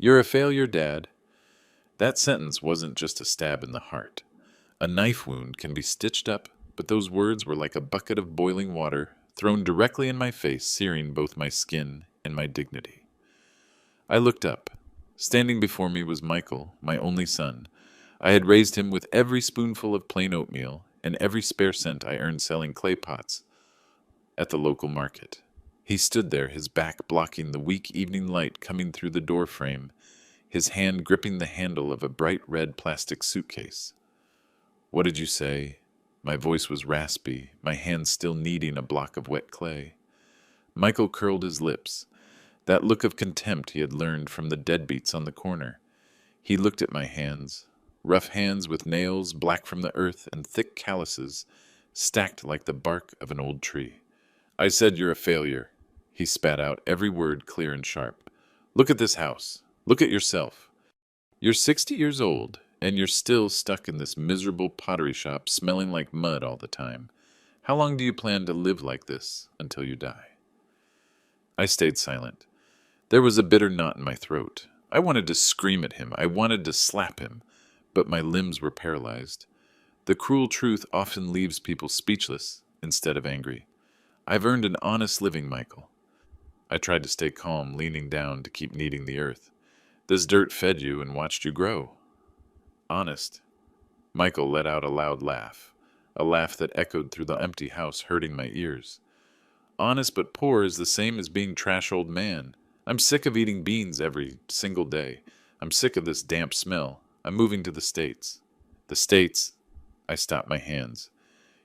You're a failure, Dad. That sentence wasn't just a stab in the heart. A knife wound can be stitched up, but those words were like a bucket of boiling water thrown directly in my face, searing both my skin and my dignity. I looked up. Standing before me was Michael, my only son. I had raised him with every spoonful of plain oatmeal and every spare cent I earned selling clay pots at the local market. He stood there, his back blocking the weak evening light coming through the door frame, his hand gripping the handle of a bright red plastic suitcase. "What did you say?" My voice was raspy, my hand still kneading a block of wet clay. Michael curled his lips, that look of contempt he had learned from the deadbeats on the corner. He looked at my hands, rough hands with nails black from the earth and thick calluses, stacked like the bark of an old tree. "I said you're a failure." He spat out every word clear and sharp. "Look at this house. Look at yourself. You're 60 years old, and you're still stuck in this miserable pottery shop smelling like mud all the time. How long do you plan to live like this until you die?" I stayed silent. There was a bitter knot in my throat. I wanted to scream at him. I wanted to slap him, but my limbs were paralyzed. The cruel truth often leaves people speechless instead of angry. "I've earned an honest living, Michael." I tried to stay calm, leaning down to keep kneading the earth. "This dirt fed you and watched you grow." "Honest." Michael let out a loud laugh, a laugh that echoed through the empty house, hurting my ears. "Honest but poor is the same as being trash old man. I'm sick of eating beans every single day. I'm sick of this damp smell. I'm moving to the States." "The States?" I stopped my hands.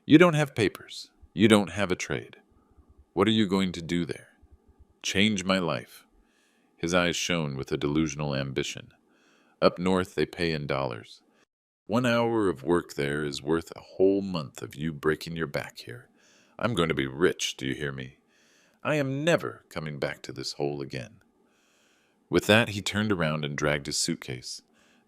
"You don't have papers. You don't have a trade. What are you going to do there?" "Change my life." His eyes shone with a delusional ambition. "Up north they pay in dollars. 1 hour of work there is worth a whole month of you breaking your back here. I'm going to be rich, do you hear me? I am never coming back to this hole again." With that, he turned around and dragged his suitcase.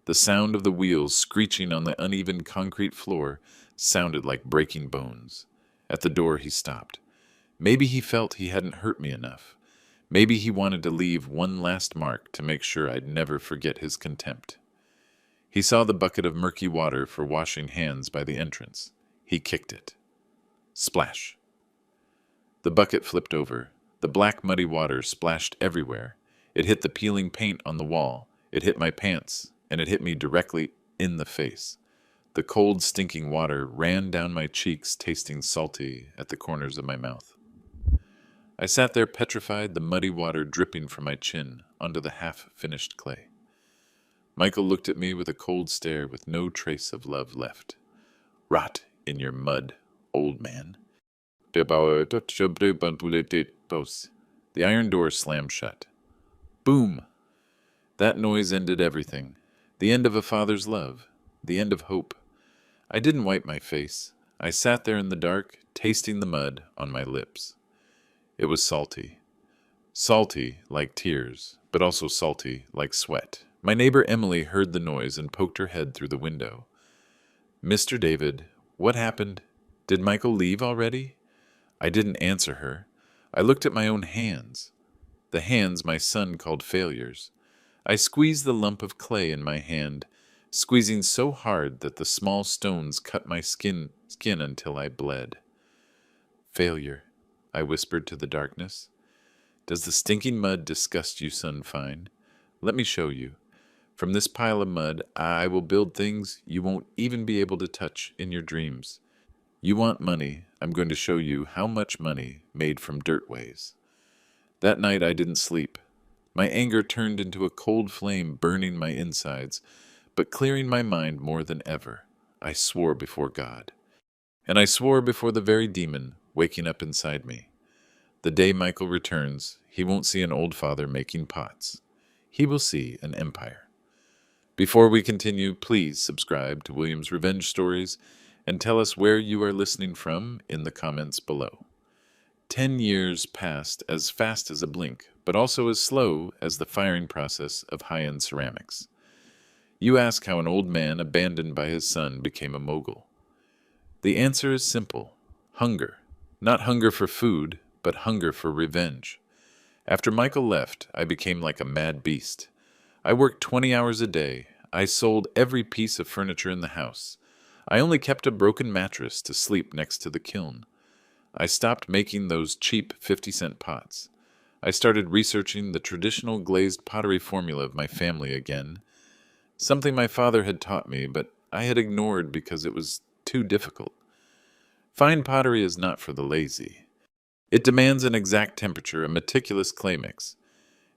The sound of the wheels screeching on the uneven concrete floor sounded like breaking bones. At the door, he stopped. Maybe he felt he hadn't hurt me enough. Maybe he wanted to leave one last mark to make sure I'd never forget his contempt. He saw the bucket of murky water for washing hands by the entrance. He kicked it. Splash. The bucket flipped over. The black muddy water splashed everywhere. It hit the peeling paint on the wall. It hit my pants, and it hit me directly in the face. The cold, stinking water ran down my cheeks, tasting salty at the corners of my mouth. I sat there petrified, the muddy water dripping from my chin onto the half-finished clay. Michael looked at me with a cold stare with no trace of love left. "Rot in your mud, old man." The iron door slammed shut. Boom! That noise ended everything. The end of a father's love. The end of hope. I didn't wipe my face. I sat there in the dark, tasting the mud on my lips. It was salty. Salty like tears, but also salty like sweat. My neighbor Emily heard the noise and poked her head through the window. "Mr. David, what happened? Did Michael leave already?" I didn't answer her. I looked at my own hands. The hands my son called failures. I squeezed the lump of clay in my hand, squeezing so hard that the small stones cut my skin until I bled. "Failure," I whispered to the darkness. "Does the stinking mud disgust you, son fine? Let me show you. From this pile of mud, I will build things you won't even be able to touch in your dreams. You want money, I'm going to show you how much money made from dirt weighs." That night I didn't sleep. My anger turned into a cold flame burning my insides, but clearing my mind more than ever. I swore before God. And I swore before the very demon waking up inside me. The day Michael returns, he won't see an old father making pots. He will see an empire. Before we continue, please subscribe to William's Revenge Stories and tell us where you are listening from in the comments below. 10 years passed as fast as a blink, but also as slow as the firing process of high-end ceramics. You ask how an old man abandoned by his son became a mogul. The answer is simple: hunger. Not hunger for food, but hunger for revenge. After Michael left, I became like a mad beast. I worked 20 hours a day. I sold every piece of furniture in the house. I only kept a broken mattress to sleep next to the kiln. I stopped making those cheap 50-cent pots. I started researching the traditional glazed pottery formula of my family again, something my father had taught me, but I had ignored because it was too difficult. Fine pottery is not for the lazy. It demands an exact temperature, a meticulous clay mix,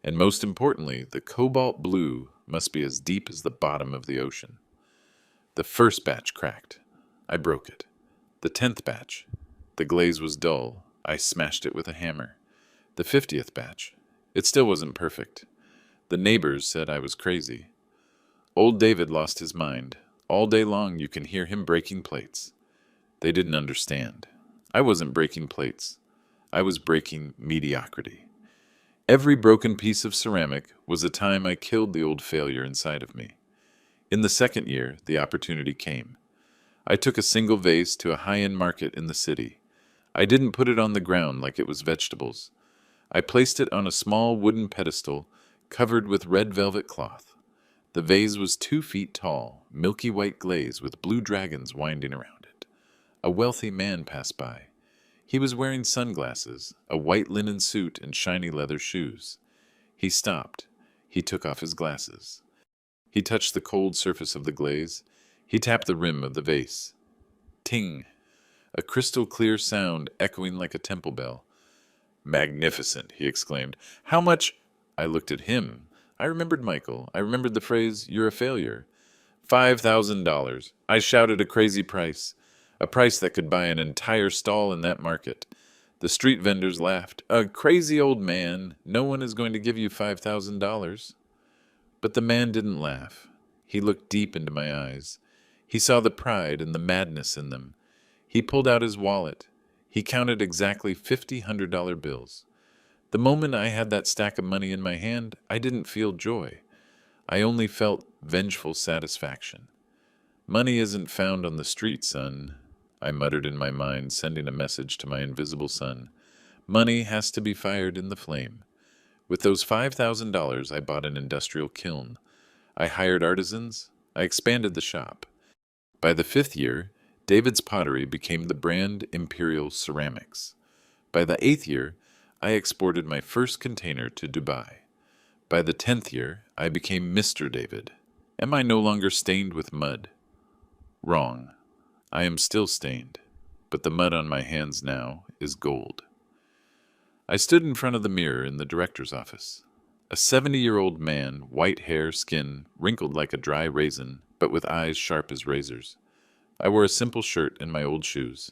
and most importantly, the cobalt blue must be as deep as the bottom of the ocean. The first batch cracked. I broke it. The 10th batch. The glaze was dull. I smashed it with a hammer. The 50th batch. It still wasn't perfect. The neighbors said I was crazy. Old David lost his mind. All day long you can hear him breaking plates. They didn't understand. I wasn't breaking plates. I was breaking mediocrity. Every broken piece of ceramic was a time I killed the old failure inside of me. In the second year, the opportunity came. I took a single vase to a high-end market in the city. I didn't put it on the ground like it was vegetables. I placed it on a small wooden pedestal covered with red velvet cloth. The vase was 2 feet tall, milky white glaze with blue dragons winding around it. A wealthy man passed by. He was wearing sunglasses, a white linen suit, and shiny leather shoes. He stopped. He took off his glasses. He touched the cold surface of the glaze. He tapped the rim of the vase. Ting! A crystal-clear sound echoing like a temple bell. "Magnificent!" he exclaimed. "How much—" I looked at him. I remembered Michael. I remembered the phrase, "You're a failure." $5,000. I shouted a crazy price. A price that could buy an entire stall in that market. The street vendors laughed. "A crazy old man. No one is going to give you $5,000. But the man didn't laugh. He looked deep into my eyes. He saw the pride and the madness in them. He pulled out his wallet. He counted exactly 50 $100 bills. The moment I had that stack of money in my hand, I didn't feel joy. I only felt vengeful satisfaction. "Money isn't found on the street, son," I muttered in my mind, sending a message to my invisible son. "Money has to be fired in the flame." With those $5,000, I bought an industrial kiln. I hired artisans. I expanded the shop. By the 5th year, David's Pottery became the brand Imperial Ceramics. By the 8th year, I exported my first container to Dubai. By the 10th year, I became Mr. David. Am I no longer stained with mud? Wrong. I am still stained, but the mud on my hands now is gold. I stood in front of the mirror in the director's office. A 70-year-old man, white hair, skin, wrinkled like a dry raisin, but with eyes sharp as razors. I wore a simple shirt and my old shoes.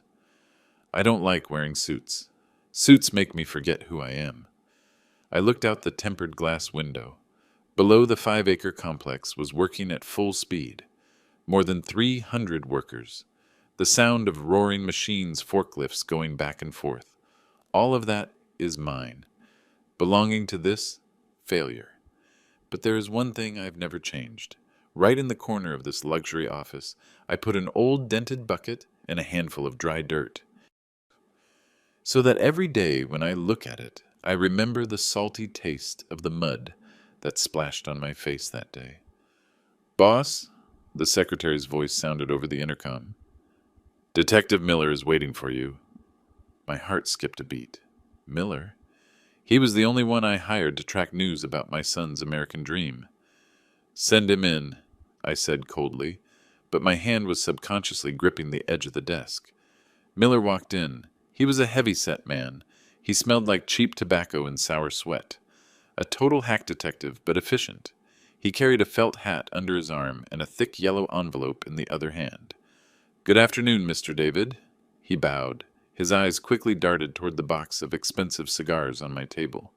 I don't like wearing suits. Suits make me forget who I am. I looked out the tempered glass window. Below, the 5-acre complex was working at full speed. More than 300 workers. The sound of roaring machines, forklifts going back and forth. All of that is mine, belonging to this failure. But there is one thing I've never changed. Right in the corner of this luxury office, I put an old dented bucket and a handful of dry dirt, so that every day when I look at it, I remember the salty taste of the mud that splashed on my face that day. "Boss," the secretary's voice sounded over the intercom. "Detective Miller is waiting for you." My heart skipped a beat. Miller? He was the only one I hired to track news about my son's American dream. "Send him in," I said coldly, but my hand was subconsciously gripping the edge of the desk. Miller walked in. He was a heavy-set man. He smelled like cheap tobacco and sour sweat. A total hack detective, but efficient. He carried a felt hat under his arm and a thick yellow envelope in the other hand. "Good afternoon, Mr. David." He bowed. His eyes quickly darted toward the box of expensive cigars on my table.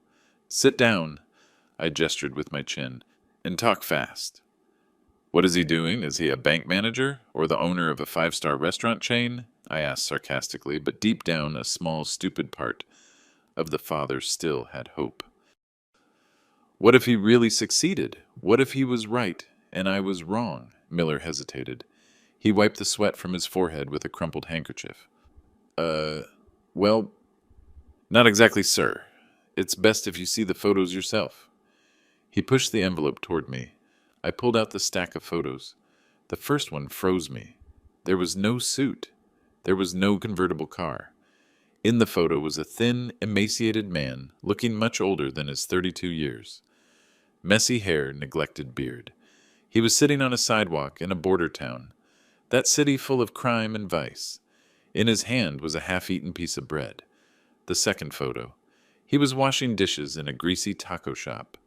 "Sit down," I gestured with my chin, "and talk fast." "What is he doing? Is he a bank manager or the owner of a 5-star restaurant chain?" I asked sarcastically, but deep down a small, stupid part of the father still had hope. "What if he really succeeded? What if he was right and I was wrong?" Miller hesitated. He wiped the sweat from his forehead with a crumpled handkerchief. Well, not exactly, sir. It's best if you see the photos yourself." He pushed the envelope toward me. I pulled out the stack of photos. The first one froze me. There was no suit. There was no convertible car. In the photo was a thin, emaciated man, looking much older than his 32 years. Messy hair, neglected beard. He was sitting on a sidewalk in a border town, that city full of crime and vice. In his hand was a half-eaten piece of bread. The second photo. He was washing dishes in a greasy taco shop.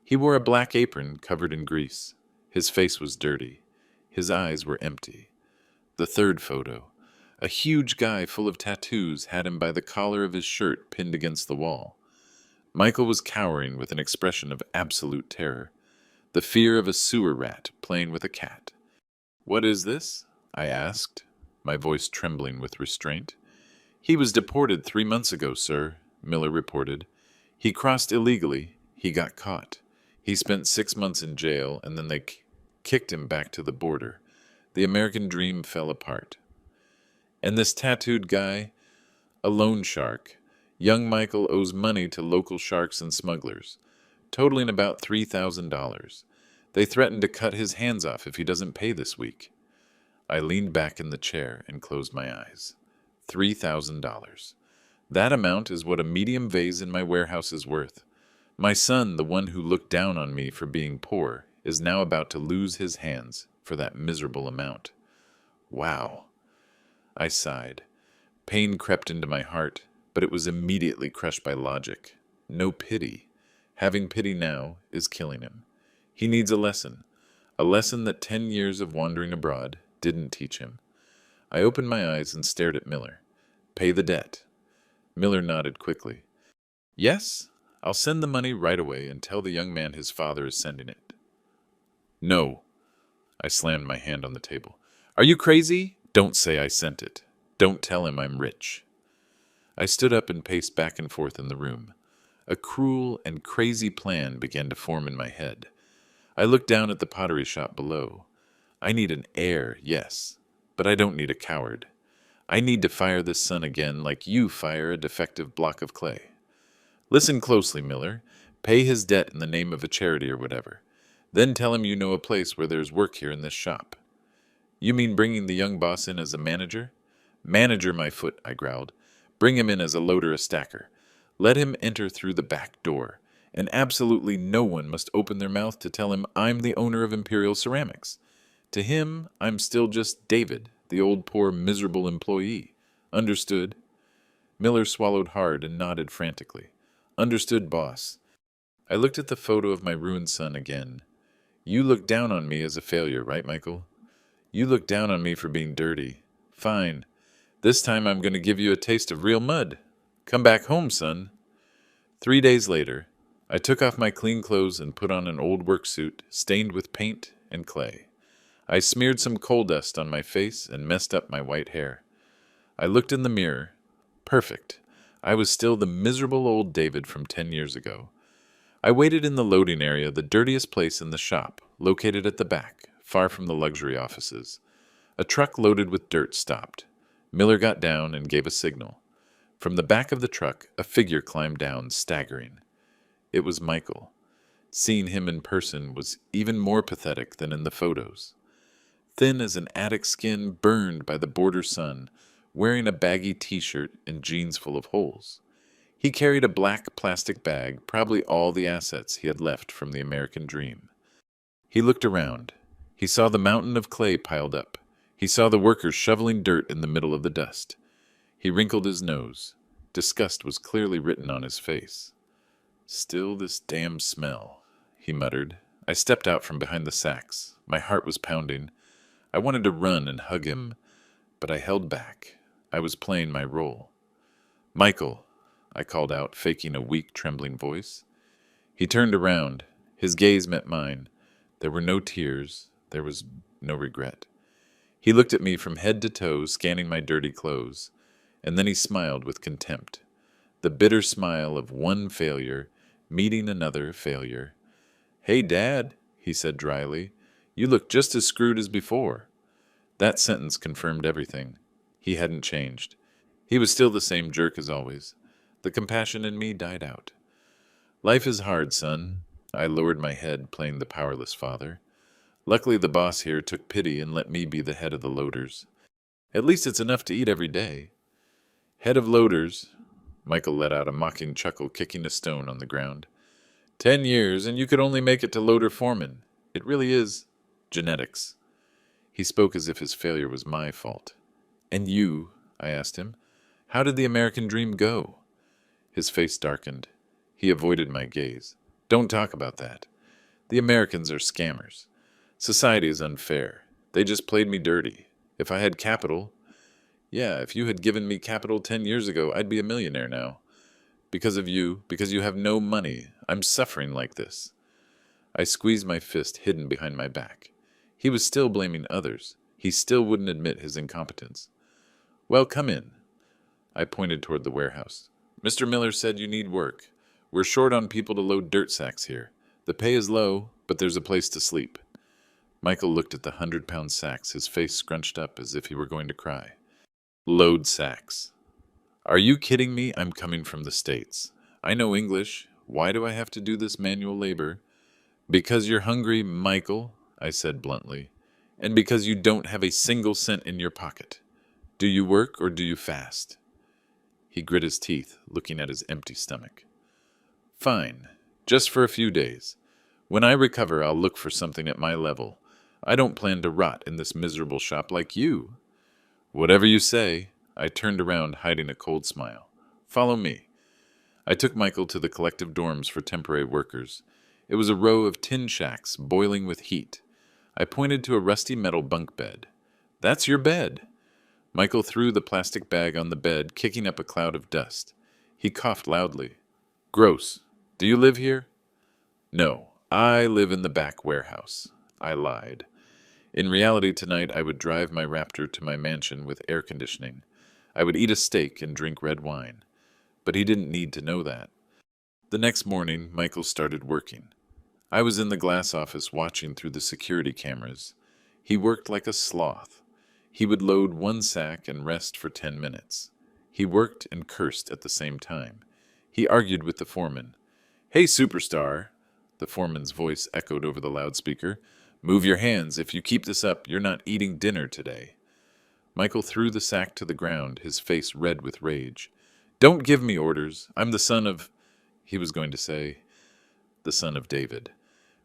He wore a black apron covered in grease. His face was dirty. His eyes were empty. The third photo. A huge guy full of tattoos had him by the collar of his shirt pinned against the wall. Michael was cowering with an expression of absolute terror, the fear of a sewer rat playing with a cat. "What is this?" I asked, my voice trembling with restraint. "He was deported 3 months ago, sir," Miller reported. "He crossed illegally. He got caught. He spent 6 months in jail, and then they kicked him back to the border. The American dream fell apart. And this tattooed guy? A loan shark. Young Michael owes money to local sharks and smugglers, totaling about $3,000. They threatened to cut his hands off if he doesn't pay this week." I leaned back in the chair and closed my eyes. $3,000. That amount is what a medium vase in my warehouse is worth. My son, the one who looked down on me for being poor, is now about to lose his hands for that miserable amount. Wow. I sighed. Pain crept into my heart, but it was immediately crushed by logic. No pity. Having pity now is killing him. He needs a lesson that 10 years of wandering abroad didn't teach him. I opened my eyes and stared at Miller. "Pay the debt." Miller nodded quickly. "Yes, I'll send the money right away and tell the young man his father is sending it." "No." I slammed my hand on the table. "Are you crazy? Don't say I sent it. Don't tell him I'm rich." I stood up and paced back and forth in the room. A cruel and crazy plan began to form in my head. I looked down at the pottery shop below. I need an heir, yes, but I don't need a coward. I need to fire this son again like you fire a defective block of clay. Listen closely, Miller. Pay his debt in the name of a charity or whatever. Then tell him you know a place where there's work here in this shop. You mean bringing the young boss in as a manager? Manager, my foot, I growled. Bring him in as a loader, a stacker. Let him enter through the back door, and absolutely no one must open their mouth to tell him I'm the owner of Imperial Ceramics. To him, I'm still just David, the old poor miserable employee. Understood? Miller swallowed hard and nodded frantically. Understood, boss. I looked at the photo of my ruined son again. You look down on me as a failure, right, Michael? You look down on me for being dirty. Fine. This time I'm going to give you a taste of real mud. Come back home, son. 3 days later, I took off my clean clothes and put on an old work suit stained with paint and clay. I smeared some coal dust on my face and messed up my white hair. I looked in the mirror. Perfect. I was still the miserable old David from 10 years ago. I waited in the loading area, the dirtiest place in the shop, located at the back, far from the luxury offices. A truck loaded with dirt stopped. Miller got down and gave a signal. From the back of the truck, a figure climbed down, staggering. It was Michael. Seeing him in person was even more pathetic than in the photos. Thin as an attic skin burned by the border sun, wearing a baggy t-shirt and jeans full of holes. He carried a black plastic bag, probably all the assets he had left from the American dream. He looked around. He saw the mountain of clay piled up. He saw the workers shoveling dirt in the middle of the dust. He wrinkled his nose. Disgust was clearly written on his face. "Still this damn smell," he muttered. I stepped out from behind the sacks. My heart was pounding. I wanted to run and hug him, but I held back. I was playing my role. "Michael," I called out, faking a weak, trembling voice. He turned around. His gaze met mine. There were no tears. There was no regret. He looked at me from head to toe, scanning my dirty clothes, and then he smiled with contempt. The bitter smile of one failure meeting another failure. "Hey, Dad," he said dryly, "you look just as screwed as before." That sentence confirmed everything. He hadn't changed. He was still the same jerk as always. The compassion in me died out. "Life is hard, son." I lowered my head, playing the powerless father. Luckily, the boss here took pity and let me be the head of the loaders. At least it's enough to eat every day. Head of loaders, Michael let out a mocking chuckle, kicking a stone on the ground. 10 years, and you could only make it to loader foreman. It really is genetics. He spoke as if his failure was my fault. And you, I asked him, how did the American dream go? His face darkened. He avoided my gaze. Don't talk about that. The Americans are scammers. Society is unfair. They just played me dirty. If I had capital, yeah, if you had given me capital 10 years ago, I'd be a millionaire now. Because of you, because you have no money, I'm suffering like this. I squeezed my fist hidden behind my back. He was still blaming others. He still wouldn't admit his incompetence. Well, come in. I pointed toward the warehouse. Mr. Miller said you need work. We're short on people to load dirt sacks here. The pay is low, but there's a place to sleep. Michael looked at the 100-pound sacks, his face scrunched up as if he were going to cry. Load sacks. Are you kidding me? I'm coming from the States. I know English. Why do I have to do this manual labor? Because you're hungry, Michael, I said bluntly, and because you don't have a single cent in your pocket. Do you work or do you fast? He grit his teeth, looking at his empty stomach. Fine, just for a few days. When I recover, I'll look for something at my level. I don't plan to rot in this miserable shop like you. Whatever you say. I turned around, hiding a cold smile. Follow me. I took Michael to the collective dorms for temporary workers. It was a row of tin shacks, boiling with heat. I pointed to a rusty metal bunk bed. That's your bed. Michael threw the plastic bag on the bed, kicking up a cloud of dust. He coughed loudly. Gross. Do you live here? No, I live in the back warehouse. I lied. In reality, tonight I would drive my Raptor to my mansion with air conditioning. I would eat a steak and drink red wine. But he didn't need to know that. The next morning, Michael started working. I was in the glass office watching through the security cameras. He worked like a sloth. He would load one sack and rest for 10 minutes. He worked and cursed at the same time. He argued with the foreman. Hey, superstar. The foreman's voice echoed over the loudspeaker. Move your hands. If you keep this up, you're not eating dinner today. Michael threw the sack to the ground, his face red with rage. Don't give me orders. I'm the son of... He was going to say, the son of David.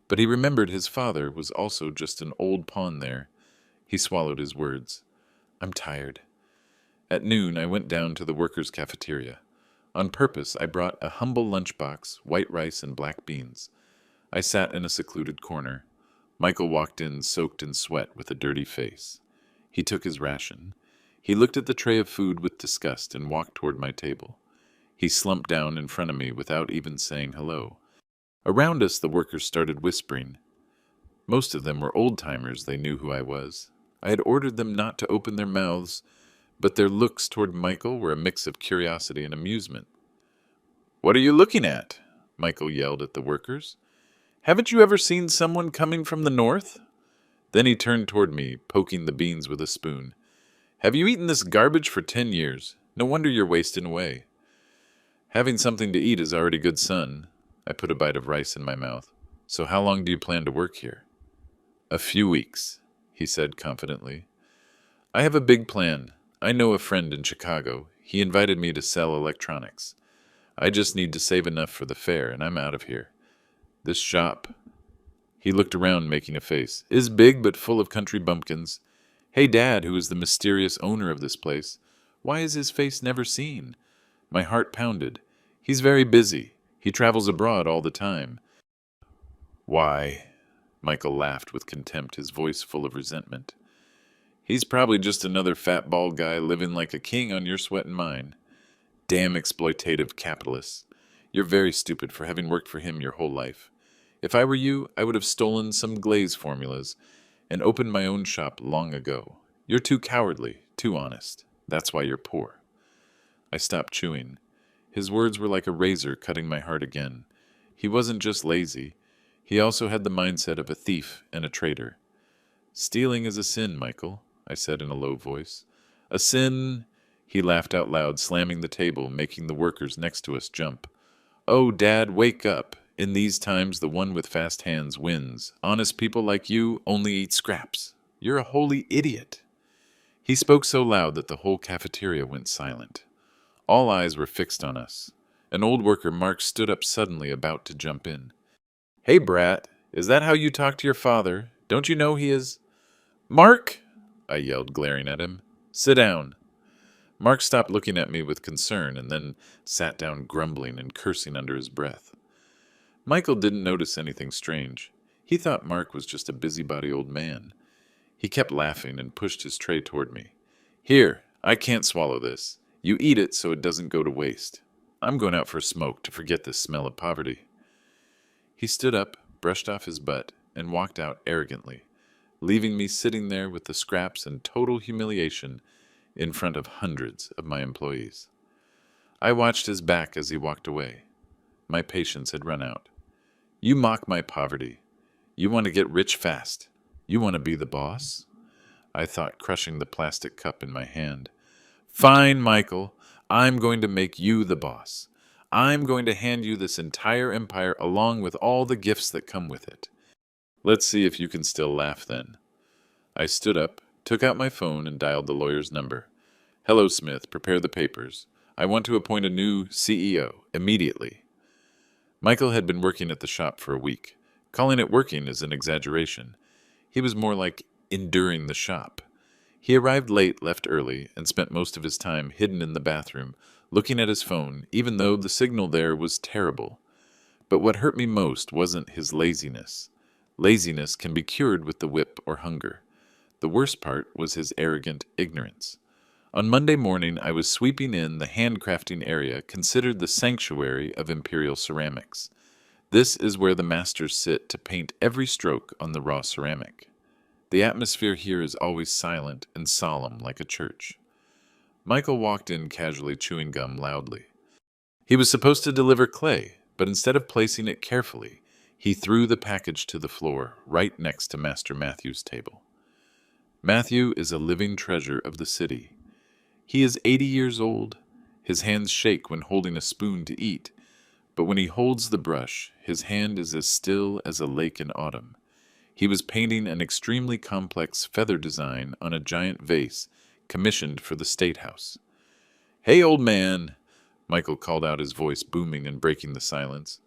But he remembered his father was also just an old pawn there. He swallowed his words. I'm tired. At noon, I went down to the workers' cafeteria. On purpose, I brought a humble lunchbox, white rice and black beans. I sat in a secluded corner. Michael walked in, soaked in sweat, with a dirty face. He took his ration. He looked at the tray of food with disgust and walked toward my table. He slumped down in front of me without even saying hello. Around us, the workers started whispering. Most of them were old-timers. They knew who I was. I had ordered them not to open their mouths, but their looks toward Michael were a mix of curiosity and amusement. What are you looking at? Michael yelled at the workers. Haven't you ever seen someone coming from the north? Then he turned toward me, poking the beans with a spoon. Have you eaten this garbage for 10 years? No wonder you're wasting away. Having something to eat is already good, son. I put a bite of rice in my mouth. So how long do you plan to work here? A few weeks, he said confidently. I have a big plan. I know a friend in Chicago. He invited me to sell electronics. I just need to save enough for the fair, and I'm out of here. This shop, he looked around, making a face, is big but full of country bumpkins. Hey, Dad, who is the mysterious owner of this place, why is his face never seen? My heart pounded. He's very busy. He travels abroad all the time. Why? Michael laughed with contempt, his voice full of resentment. He's probably just another fat bald guy living like a king on your sweat and mine. Damn exploitative capitalists. You're very stupid for having worked for him your whole life. If I were you, I would have stolen some glaze formulas and opened my own shop long ago. You're too cowardly, too honest. That's why you're poor. I stopped chewing. His words were like a razor cutting my heart again. He wasn't just lazy. He also had the mindset of a thief and a traitor. Stealing is a sin, Michael, I said in a low voice. A sin... He laughed out loud, slamming the table, making the workers next to us jump. Oh, Dad, wake up. In these times, the one with fast hands wins. Honest people like you only eat scraps. You're a holy idiot." He spoke so loud that the whole cafeteria went silent. All eyes were fixed on us. An old worker, Mark, stood up suddenly, about to jump in. "Hey, brat, is that how you talk to your father? Don't you know he is—" "Mark!" I yelled, glaring at him. "Sit down." Mark stopped looking at me with concern and then sat down, grumbling and cursing under his breath. Michael didn't notice anything strange. He thought Mark was just a busybody old man. He kept laughing and pushed his tray toward me. "Here, I can't swallow this. You eat it so it doesn't go to waste. I'm going out for a smoke to forget this smell of poverty." He stood up, brushed off his butt, and walked out arrogantly, leaving me sitting there with the scraps in total humiliation in front of hundreds of my employees. I watched his back as he walked away. My patience had run out. "You mock my poverty. You want to get rich fast. You want to be the boss?" I thought, crushing the plastic cup in my hand. "Fine, Michael. I'm going to make you the boss. I'm going to hand you this entire empire along with all the gifts that come with it. Let's see if you can still laugh then." I stood up, took out my phone, and dialed the lawyer's number. "Hello, Smith. Prepare the papers. I want to appoint a new CEO immediately." Michael had been working at the shop for a week. Calling it working is an exaggeration. He was more like enduring the shop. He arrived late, left early, and spent most of his time hidden in the bathroom, looking at his phone, even though the signal there was terrible. But what hurt me most wasn't his laziness. Laziness can be cured with the whip or hunger. The worst part was his arrogant ignorance. On Monday morning, I was sweeping in the handcrafting area considered the sanctuary of Imperial Ceramics. This is where the masters sit to paint every stroke on the raw ceramic. The atmosphere here is always silent and solemn like a church. Michael walked in casually, chewing gum loudly. He was supposed to deliver clay, but instead of placing it carefully, he threw the package to the floor right next to Master Matthew's table. Matthew is a living treasure of the city. He is 80 years old. His hands shake when holding a spoon to eat, but when he holds the brush, his hand is as still as a lake in autumn. He was painting an extremely complex feather design on a giant vase commissioned for the State House. "Hey, old man," Michael called out, his voice booming and breaking the silence.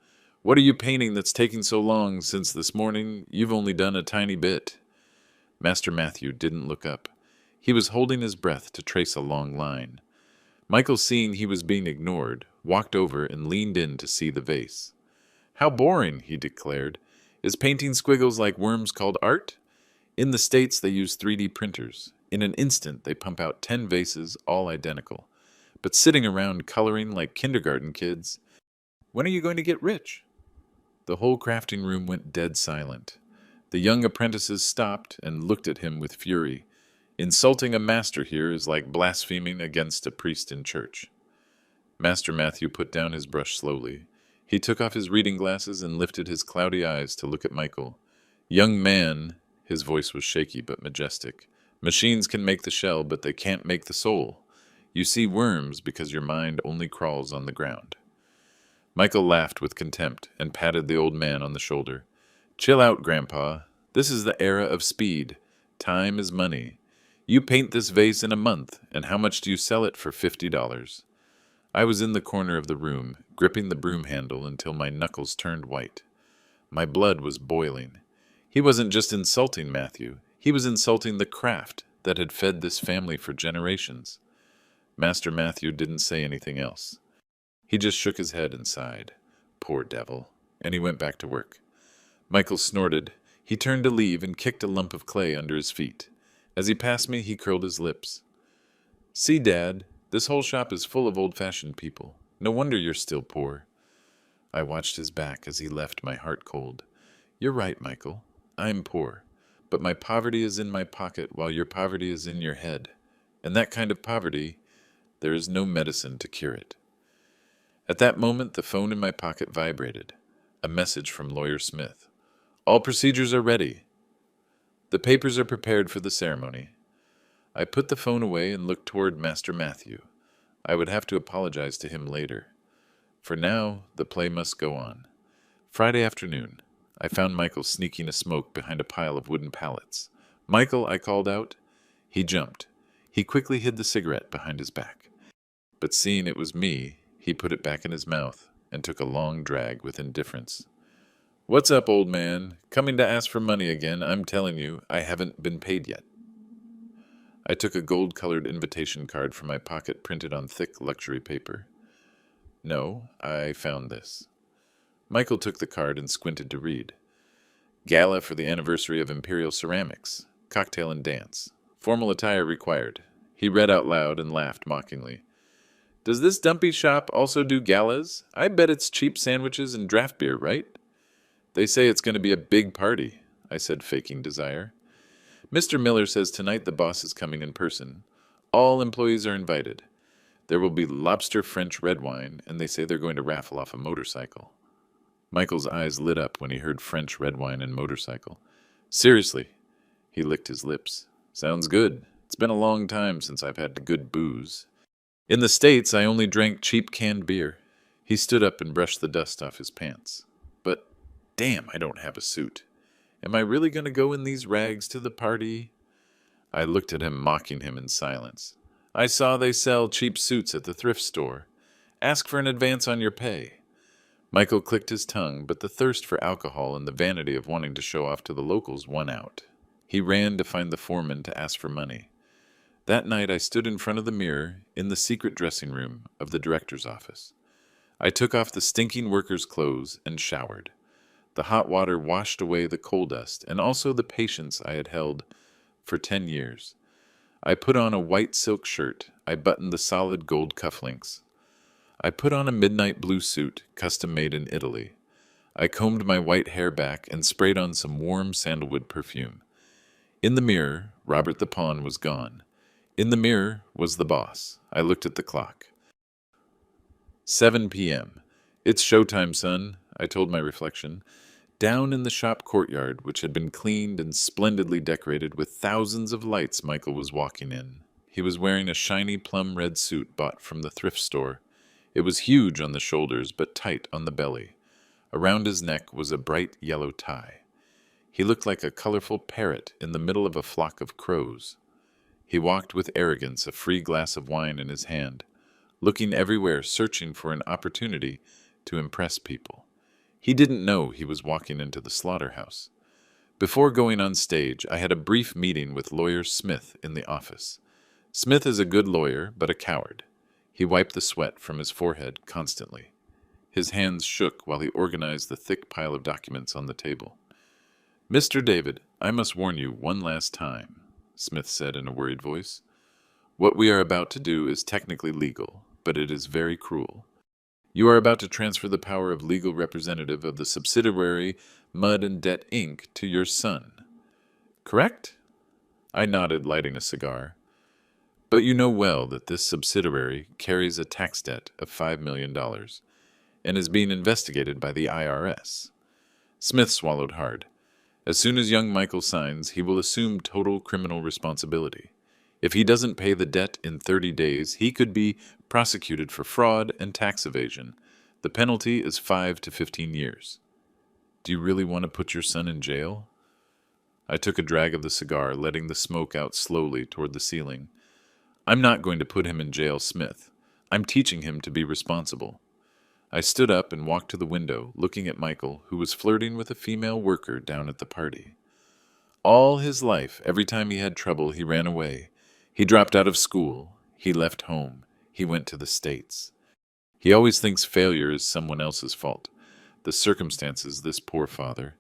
"What are you painting that's taking so long? Since this morning, you've only done a tiny bit." Master Matthew didn't look up. He was holding his breath to trace a long line. Michael, seeing he was being ignored, walked over and leaned in to see the vase. "How boring," he declared. "Is painting squiggles like worms called art? In the States, they use 3D printers. In an instant, they pump out 10 vases, all identical. But sitting around coloring like kindergarten kids, when are you going to get rich?" The whole crafting room went dead silent. The young apprentices stopped and looked at him with fury. Insulting a master here is like blaspheming against a priest in church. Master Matthew put down his brush slowly. He took off his reading glasses and lifted his cloudy eyes to look at Michael. "Young man," his voice was shaky but majestic, "machines can make the shell, but they can't make the soul. You see worms because your mind only crawls on the ground." Michael laughed with contempt and patted the old man on the shoulder. "Chill out, Grandpa. This is the era of speed. Time is money. You paint this vase in a month, and how much do you sell it for? $50. I was in the corner of the room, gripping the broom handle until my knuckles turned white. My blood was boiling. He wasn't just insulting Matthew. He was insulting the craft that had fed this family for generations. Master Matthew didn't say anything else. He just shook his head and sighed. "Poor devil," and he went back to work. Michael snorted. He turned to leave and kicked a lump of clay under his feet. As he passed me, he curled his lips. "See, Dad, this whole shop is full of old-fashioned people. No wonder you're still poor." I watched his back as he left, my heart cold. "You're right, Michael. I'm poor. But my poverty is in my pocket while your poverty is in your head. And that kind of poverty, there is no medicine to cure it." At that moment, the phone in my pocket vibrated. A message from Lawyer Smith. "All procedures are ready. The papers are prepared for the ceremony." I put the phone away and looked toward Master Matthew. I would have to apologize to him later. For now, the play must go on. Friday afternoon. I found Michael sneaking a smoke behind a pile of wooden pallets. "Michael," I called out. He jumped. He quickly hid the cigarette behind his back. But seeing it was me, he put it back in his mouth and took a long drag with indifference. "What's up, old man? Coming to ask for money again? I'm telling you, I haven't been paid yet." I took a gold-colored invitation card from my pocket printed on thick luxury paper. "No, I found this." Michael took the card and squinted to read. "Gala for the anniversary of Imperial Ceramics. Cocktail and dance. Formal attire required." He read out loud and laughed mockingly. "Does this dumpy shop also do galas? I bet it's cheap sandwiches and draft beer, right?" "They say it's going to be a big party," I said, faking desire. "Mr. Miller says tonight the boss is coming in person. All employees are invited. There will be lobster French red wine, and they say they're going to raffle off a motorcycle." Michael's eyes lit up when he heard French red wine and motorcycle. "Seriously?" He licked his lips. "Sounds good. It's been a long time since I've had good booze. In the States, I only drank cheap canned beer." He stood up and brushed the dust off his pants. "But, damn, I don't have a suit. Am I really going to go in these rags to the party?" I looked at him, mocking him in silence. "I saw they sell cheap suits at the thrift store. Ask for an advance on your pay." Michael clicked his tongue, but the thirst for alcohol and the vanity of wanting to show off to the locals won out. He ran to find the foreman to ask for money. That night I stood in front of the mirror in the secret dressing room of the director's office. I took off the stinking worker's clothes and showered. The hot water washed away the coal dust and also the patience I had held for 10 years. I put on a white silk shirt. I buttoned the solid gold cufflinks. I put on a midnight blue suit, custom made in Italy. I combed my white hair back and sprayed on some warm sandalwood perfume. In the mirror, Robert the Pawn was gone. In the mirror was the boss. I looked at the clock. 7 p.m. "It's showtime, son," I told my reflection. Down in the shop courtyard, which had been cleaned and splendidly decorated with thousands of lights, Michael was walking in. He was wearing a shiny plum-red suit bought from the thrift store. It was huge on the shoulders, but tight on the belly. Around his neck was a bright yellow tie. He looked like a colorful parrot in the middle of a flock of crows. He walked with arrogance, a free glass of wine in his hand, looking everywhere, searching for an opportunity to impress people. He didn't know he was walking into the slaughterhouse. Before going on stage, I had a brief meeting with lawyer Smith in the office. Smith is a good lawyer, but a coward. He wiped the sweat from his forehead constantly. His hands shook while he organized the thick pile of documents on the table. "Mr. David, I must warn you one last time," Smith said in a worried voice. "What we are about to do is technically legal, but it is very cruel. You are about to transfer the power of legal representative of the subsidiary Mud and Debt, Inc. to your son. Correct?" I nodded, lighting a cigar. "But you know well that this subsidiary carries a tax debt of $5 million and is being investigated by the IRS. Smith swallowed hard. "As soon as young Michael signs, he will assume total criminal responsibility. If he doesn't pay the debt in 30 days, he could be prosecuted for fraud and tax evasion. The penalty is 5 to 15 years. Do you really want to put your son in jail?" I took a drag of the cigar, letting the smoke out slowly toward the ceiling. "I'm not going to put him in jail, Smith. I'm teaching him to be responsible." I stood up and walked to the window, looking at Michael, who was flirting with a female worker down at the party. All his life, every time he had trouble, he ran away. He dropped out of school. He left home. He went to the States. He always thinks failure is someone else's fault. The circumstances, this poor father.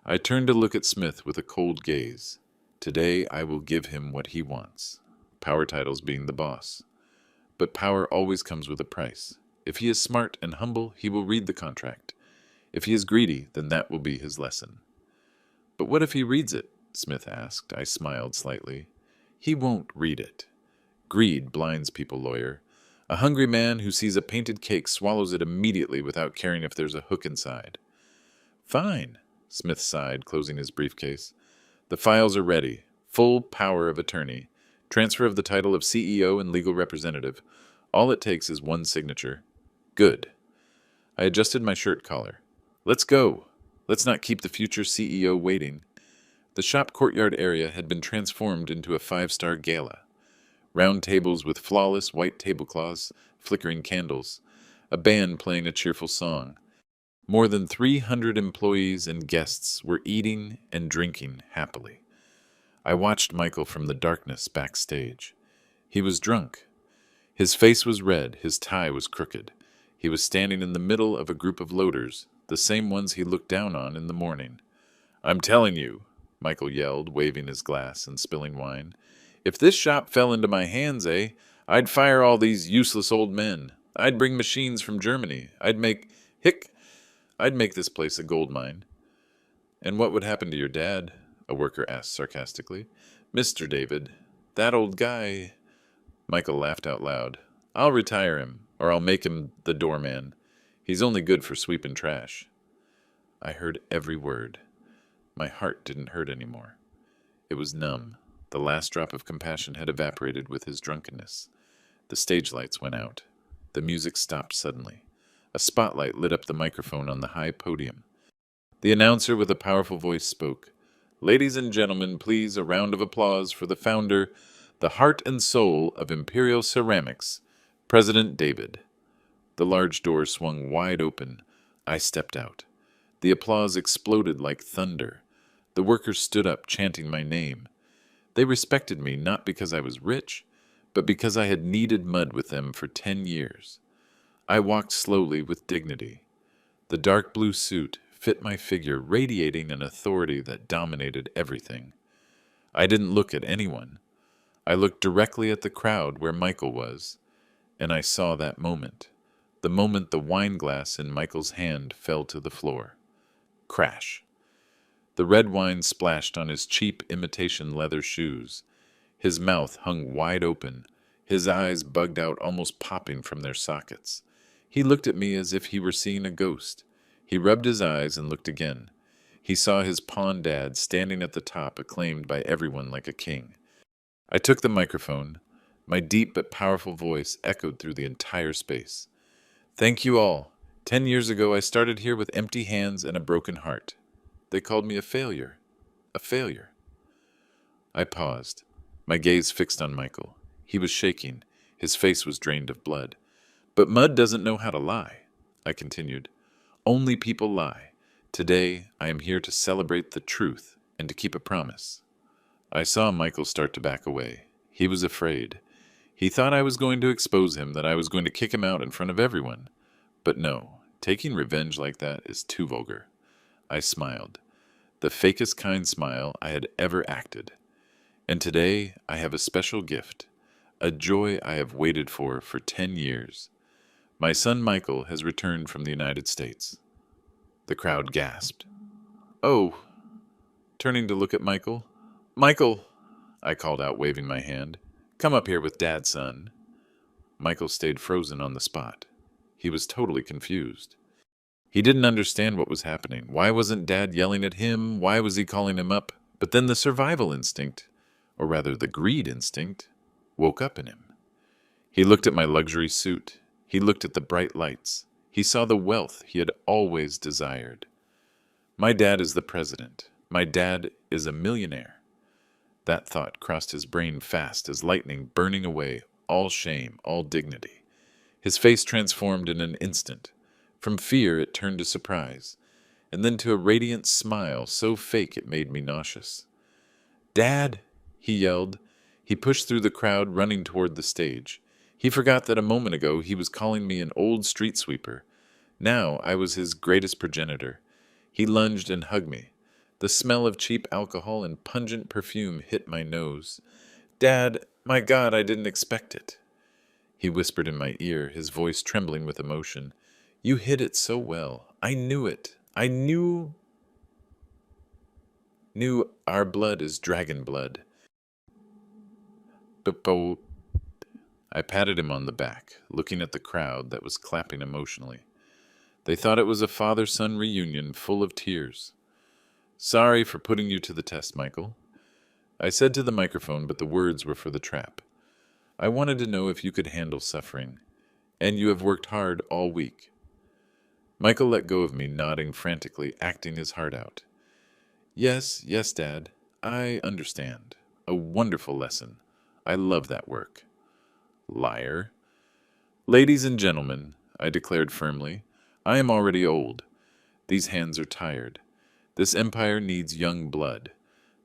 I turned to look at Smith with a cold gaze. Today I will give him what he wants. Power titles being the boss. But power always comes with a price. If he is smart and humble, he will read the contract. If he is greedy, then that will be his lesson. "But what if he reads it?" Smith asked. I smiled slightly. "He won't read it. Greed blinds people, lawyer. A hungry man who sees a painted cake swallows it immediately without caring if there's a hook inside." "Fine," Smith sighed, closing his briefcase. "The files are ready. Full power of attorney. Transfer of the title of CEO and legal representative. All it takes is one signature. Good." I adjusted my shirt collar. Let's go. Let's not keep the future CEO waiting. The shop courtyard area had been transformed into a five-star gala. Round tables with flawless white tablecloths, flickering candles, a band playing a cheerful song. More than 300 employees and guests were eating and drinking happily. I watched Michael from the darkness backstage. He was drunk. His face was red, his tie was crooked. He was standing in the middle of a group of loaders, the same ones he looked down on in the morning. "I'm telling you," Michael yelled, waving his glass and spilling wine, "if this shop fell into my hands, I'd fire all these useless old men. I'd bring machines from Germany. I'd make this place a gold mine." "And what would happen to your dad?" a worker asked sarcastically. "Mr. David, that old guy—" Michael laughed out loud. "I'll retire him, or I'll make him the doorman. He's only good for sweeping trash." I heard every word. My heart didn't hurt anymore. It was numb. The last drop of compassion had evaporated with his drunkenness. The stage lights went out. The music stopped suddenly. A spotlight lit up the microphone on the high podium. The announcer with a powerful voice spoke. "Ladies and gentlemen, please a round of applause for the founder, the heart and soul of Imperial Ceramics, President David." The large door swung wide open. I stepped out. The applause exploded like thunder. The workers stood up, chanting my name. They respected me not because I was rich, but because I had kneaded mud with them for 10 years. I walked slowly with dignity. The dark blue suit fit my figure, radiating an authority that dominated everything. I didn't look at anyone. I looked directly at the crowd where Michael was, and I saw that moment. The moment the wine glass in Michael's hand fell to the floor. Crash. The red wine splashed on his cheap imitation leather shoes. His mouth hung wide open, his eyes bugged out, almost popping from their sockets. He looked at me as if he were seeing a ghost. He rubbed his eyes and looked again. He saw his pawn dad standing at the top, acclaimed by everyone like a king. I took the microphone. My deep but powerful voice echoed through the entire space. "Thank you all. 10 years ago I started here with empty hands and a broken heart. They called me a failure. A failure." I paused, my gaze fixed on Michael. He was shaking. His face was drained of blood. "But mud doesn't know how to lie," I continued. "Only people lie. Today I am here to celebrate the truth and to keep a promise." I saw Michael start to back away. He was afraid. He thought I was going to expose him, that I was going to kick him out in front of everyone. But no, taking revenge like that is too vulgar. I smiled, the fakest kind smile I had ever acted. And today I have a special gift, a joy I have waited for 10 years. My son Michael has returned from the United States. The crowd gasped. "Oh," turning to look at Michael. "Michael," I called out, waving my hand. "Come up here with Dad, son." Michael stayed frozen on the spot. He was totally confused. He didn't understand what was happening. Why wasn't Dad yelling at him? Why was he calling him up? But then the survival instinct, or rather the greed instinct, woke up in him. He looked at my luxury suit. He looked at the bright lights. He saw the wealth he had always desired. My dad is the president. My dad is a millionaire. That thought crossed his brain fast as lightning, burning away all shame, all dignity. His face transformed in an instant. From fear it turned to surprise, and then to a radiant smile so fake it made me nauseous. "Dad!" he yelled. He pushed through the crowd, running toward the stage. He forgot that a moment ago he was calling me an old street sweeper. Now I was his greatest progenitor. He lunged and hugged me. The smell of cheap alcohol and pungent perfume hit my nose. "Dad, my God, I didn't expect it." He whispered in my ear, his voice trembling with emotion. "You hid it so well. I knew it. I knew our blood is dragon blood." But I patted him on the back, looking at the crowd that was clapping emotionally. They thought it was a father-son reunion full of tears. "Sorry for putting you to the test, Michael," I said to the microphone, but the words were for the trap. "I wanted to know if you could handle suffering, and you have worked hard all week." Michael let go of me, nodding frantically, acting his heart out. Yes, yes, Dad. I understand. A wonderful lesson. I love that work. Liar. Ladies and gentlemen, I declared firmly, I am already old. These hands are tired. This empire needs young blood.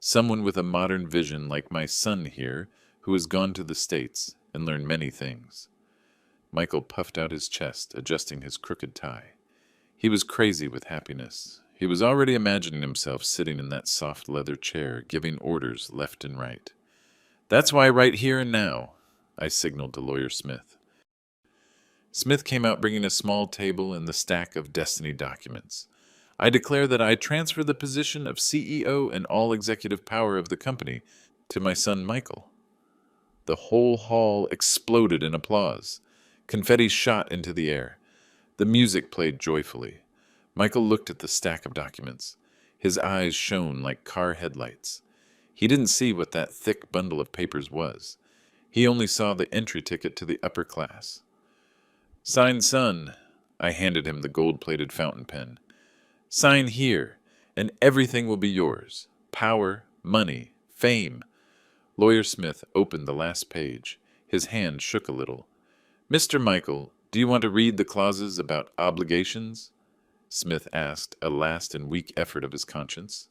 Someone with a modern vision like my son here, who has gone to the States and learned many things. Michael puffed out his chest, adjusting his crooked tie. He was crazy with happiness. He was already imagining himself sitting in that soft leather chair, giving orders left and right. That's why right here and now, I signaled to Lawyer Smith. Smith came out bringing a small table and the stack of destiny documents. I declare that I transfer the position of CEO and all executive power of the company to my son Michael. The whole hall exploded in applause. Confetti shot into the air. The music played joyfully. Michael looked at the stack of documents. His eyes shone like car headlights. He didn't see what that thick bundle of papers was. He only saw the entry ticket to the upper class. Sign, son. I handed him the gold-plated fountain pen. Sign here, and everything will be yours. Power, money, fame. Lawyer Smith opened the last page. His hand shook a little. Mr. Michael, do you want to read the clauses about obligations? Smith asked, a last and weak effort of his conscience.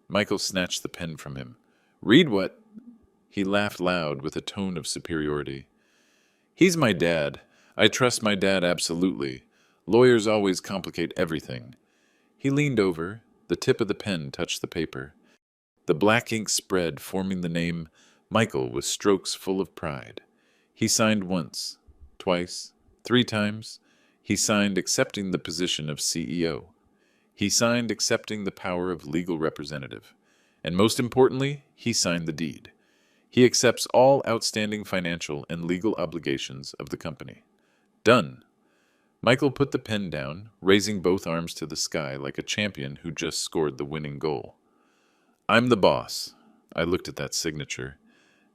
Michael snatched the pen from him. Read what? He laughed loud with a tone of superiority. He's my dad. I trust my dad absolutely. Lawyers always complicate everything. He leaned over. The tip of the pen touched the paper. The black ink spread, forming the name Michael with strokes full of pride. He signed once, twice, 3 times. He signed accepting the position of CEO. He signed accepting the power of legal representative. And most importantly, he signed the deed. He accepts all outstanding financial and legal obligations of the company. Done. Michael put the pen down, raising both arms to the sky like a champion who just scored the winning goal. I'm the boss. I looked at that signature.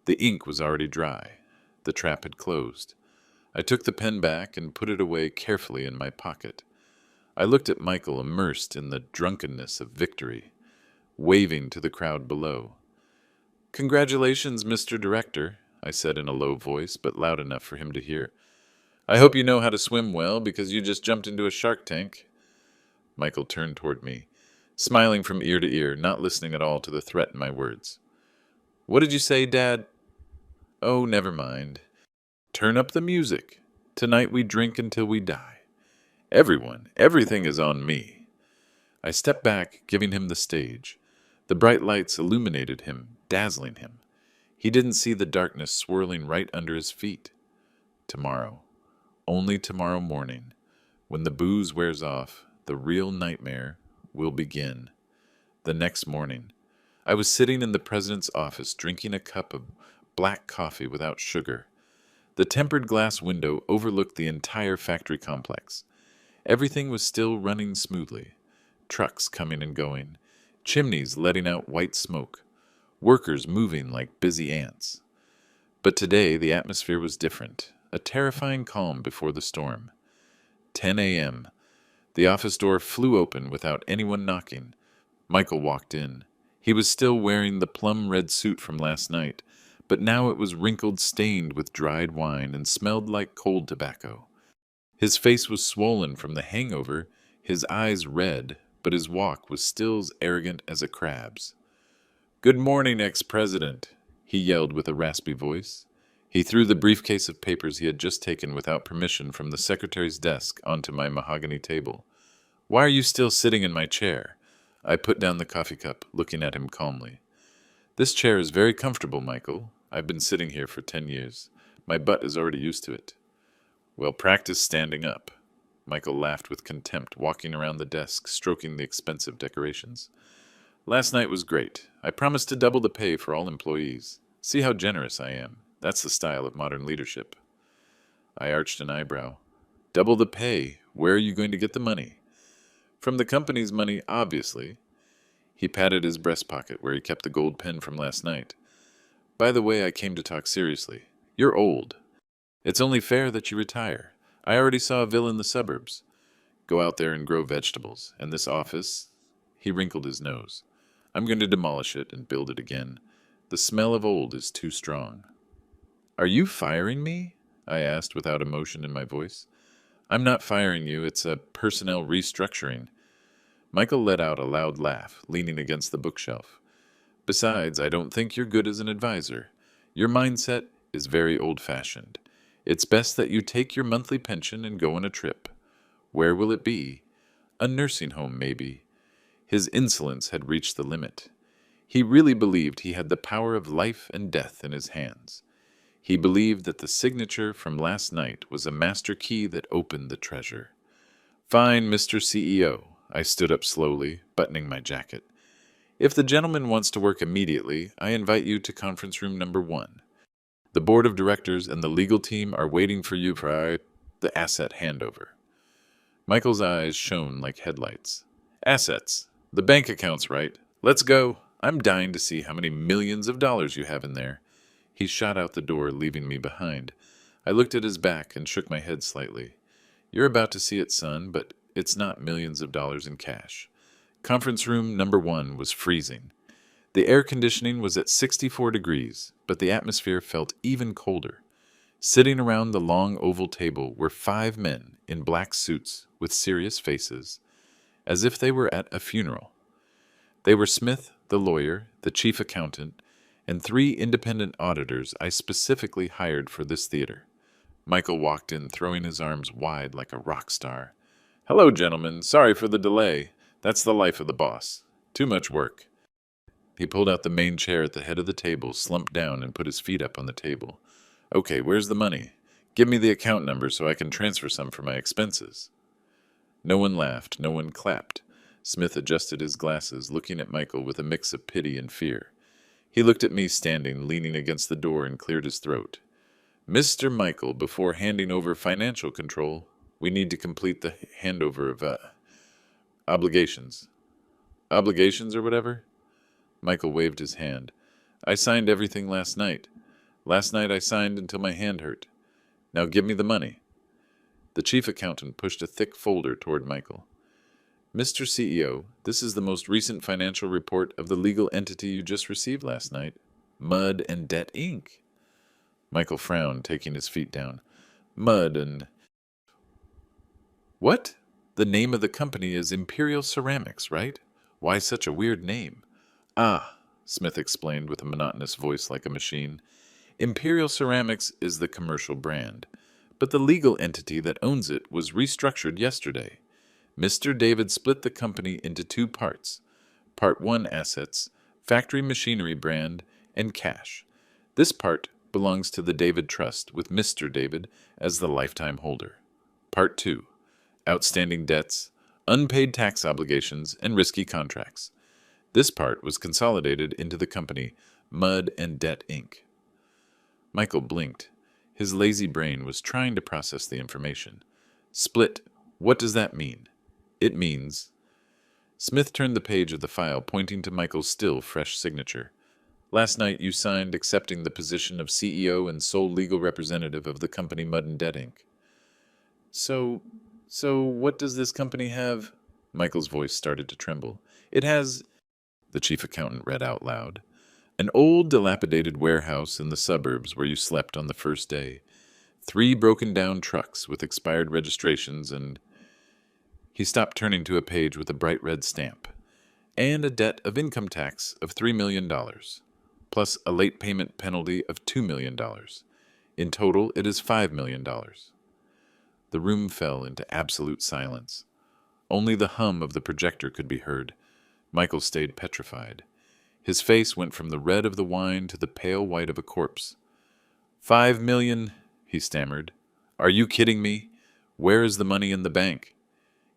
The ink was already dry. The trap had closed. I took the pen back and put it away carefully in my pocket. I looked at Michael immersed in the drunkenness of victory, waving to the crowd below. Congratulations, Mr. Director, I said in a low voice, but loud enough for him to hear. I hope you know how to swim well, because you just jumped into a shark tank. Michael turned toward me, smiling from ear to ear, not listening at all to the threat in my words. What did you say, Dad? Oh, never mind. Turn up the music. Tonight we drink until we die. Everything is on me. I stepped back, giving him the stage. The bright lights illuminated him, dazzling him. He didn't see the darkness swirling right under his feet. Tomorrow, only tomorrow morning, when the booze wears off, the real nightmare will begin. The next morning, I was sitting in the president's office drinking a cup of black coffee without sugar. The tempered glass window overlooked the entire factory complex. Everything was still running smoothly. Trucks coming and going, chimneys letting out white smoke, workers moving like busy ants. But today the atmosphere was different, a terrifying calm before the storm. 10 a.m. The office door flew open without anyone knocking. Michael walked in. He was still wearing the plum-red suit from last night, but now it was wrinkled, stained with dried wine, and smelled like cold tobacco. His face was swollen from the hangover, his eyes red, but his walk was still as arrogant as a crab's. "Good morning, ex-president," he yelled with a raspy voice. He threw the briefcase of papers he had just taken without permission from the secretary's desk onto my mahogany table. "Why are you still sitting in my chair?" I put down the coffee cup, looking at him calmly. "This chair is very comfortable, Michael. I've been sitting here for 10 years. My butt is already used to it." "Well, practice standing up." Michael laughed with contempt, walking around the desk, stroking the expensive decorations. "Last night was great. I promised to double the pay for all employees. See how generous I am. That's the style of modern leadership." I arched an eyebrow. "Double the pay? Where are you going to get the money?" "From the company's money, obviously." He patted his breast pocket where he kept the gold pen from last night. "By the way, I came to talk seriously. You're old. It's only fair that you retire. I already saw a villa in the suburbs. Go out there and grow vegetables. And this office, he wrinkled his nose. I'm going to demolish it and build it again. The smell of old is too strong. Are you firing me? I asked without emotion in my voice. I'm not firing you, it's a personnel restructuring. Michael let out a loud laugh, leaning against the bookshelf. Besides, I don't think you're good as an advisor. Your mindset is very old-fashioned. It's best that you take your monthly pension and go on a trip. Where will it be? A nursing home, maybe. His insolence had reached the limit. He really believed he had the power of life and death in his hands. He believed that the signature from last night was a master key that opened the treasure. Fine, Mr. CEO. I stood up slowly, buttoning my jacket. If the gentleman wants to work immediately, I invite you to conference room number 1. The board of directors and the legal team are waiting for you for the asset handover. Michael's eyes shone like headlights. Assets. The bank account's right. Let's go. I'm dying to see how many millions of dollars you have in there. He shot out the door, leaving me behind. I looked at his back and shook my head slightly. You're about to see it, son, but it's not millions of dollars in cash. Conference room number 1 was freezing. The air conditioning was at 64 degrees, but the atmosphere felt even colder. Sitting around the long oval table were 5 men in black suits with serious faces, as if they were at a funeral. They were Smith, the lawyer, the chief accountant, and 3 independent auditors I specifically hired for this theater. Michael walked in, throwing his arms wide like a rock star. Hello, gentlemen. Sorry for the delay. That's the life of the boss. Too much work. He pulled out the main chair at the head of the table, slumped down, and put his feet up on the table. Okay, where's the money? Give me the account number so I can transfer some for my expenses. No one laughed. No one clapped. Smith adjusted his glasses, looking at Michael with a mix of pity and fear. He looked at me standing, leaning against the door, and cleared his throat. Mr. Michael, before handing over financial control, we need to complete the handover of, obligations. Obligations or whatever? Michael waved his hand. I signed everything last night. Last night I signed until my hand hurt. Now give me the money. The chief accountant pushed a thick folder toward Michael. Mr. CEO, this is the most recent financial report of the legal entity you just received last night. Mud and Debt, Inc. Michael frowned, taking his feet down. Mud and... What? The name of the company is Imperial Ceramics, right? Why such a weird name? Ah, Smith explained with a monotonous voice like a machine. Imperial Ceramics is the commercial brand, but the legal entity that owns it was restructured yesterday. Mr. David split the company into 2 parts. Part 1 assets, factory machinery brand, and cash. This part belongs to the David Trust, with Mr. David as the lifetime holder. Part 2, outstanding debts, unpaid tax obligations, and risky contracts. This part was consolidated into the company Mud and Debt, Inc. Michael blinked. His lazy brain was trying to process the information. Split. What does that mean? It means... Smith turned the page of the file, pointing to Michael's still fresh signature. Last night you signed accepting the position of CEO and sole legal representative of the company Mud and Debt, Inc. So what does this company have? Michael's voice started to tremble. It has... The chief accountant read out loud. An old, dilapidated warehouse in the suburbs where you slept on the first day. 3 broken-down trucks with expired registrations and... He stopped, turning to a page with a bright red stamp. And a debt of income tax of $3 million, plus a late payment penalty of $2 million. In total, it is $5 million. The room fell into absolute silence. Only the hum of the projector could be heard. Michael stayed petrified. His face went from the red of the wine to the pale white of a corpse. $5 million, he stammered. Are you kidding me? Where is the money in the bank?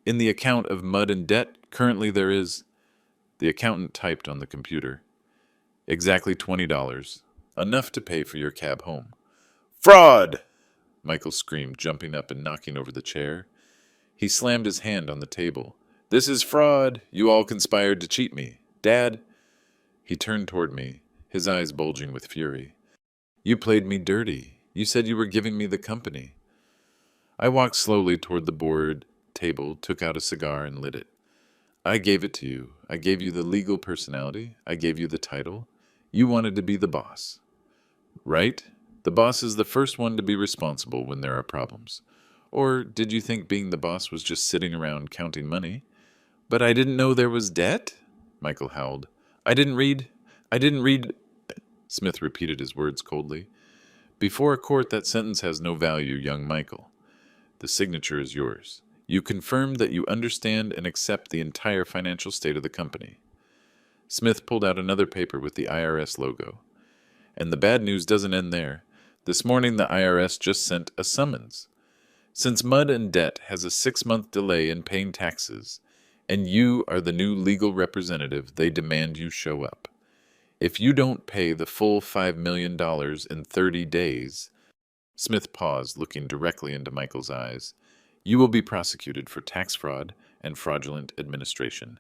In the account of Mud and Debt, currently there is... The accountant typed on the computer. Exactly $20. Enough to pay for your cab home. Fraud! Michael screamed, jumping up and knocking over the chair. He slammed his hand on the table. This is fraud. You all conspired to cheat me. Dad... He turned toward me, his eyes bulging with fury. You played me dirty. You said you were giving me the company. I walked slowly toward the board table, took out a cigar, and lit it. I gave it to you. I gave you the legal personality. I gave you the title. You wanted to be the boss. Right? The boss is the first one to be responsible when there are problems. Or did you think being the boss was just sitting around counting money? But I didn't know there was debt? Michael howled. I didn't read. Smith repeated his words coldly. Before a court, that sentence has no value, young Michael. The signature is yours. You confirm that you understand and accept the entire financial state of the company. Smith pulled out another paper with the IRS logo. And the bad news doesn't end there. This morning the IRS just sent a summons. Since Mud and Debt has a 6-month delay in paying taxes, and you are the new legal representative, they demand you show up. If you don't pay the full $5 million in 30 days, Smith paused, looking directly into Michael's eyes, you will be prosecuted for tax fraud and fraudulent administration.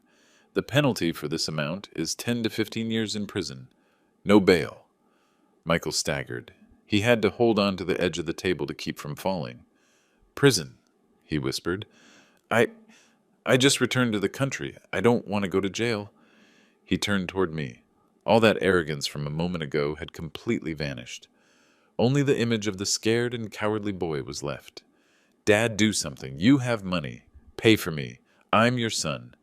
The penalty for this amount is 10 to 15 years in prison. No bail. Michael staggered. He had to hold on to the edge of the table to keep from falling. Prison, he whispered. I just returned to the country. I don't want to go to jail. He turned toward me. All that arrogance from a moment ago had completely vanished. Only the image of the scared and cowardly boy was left. Dad, do something. You have money. Pay for me. I'm your son.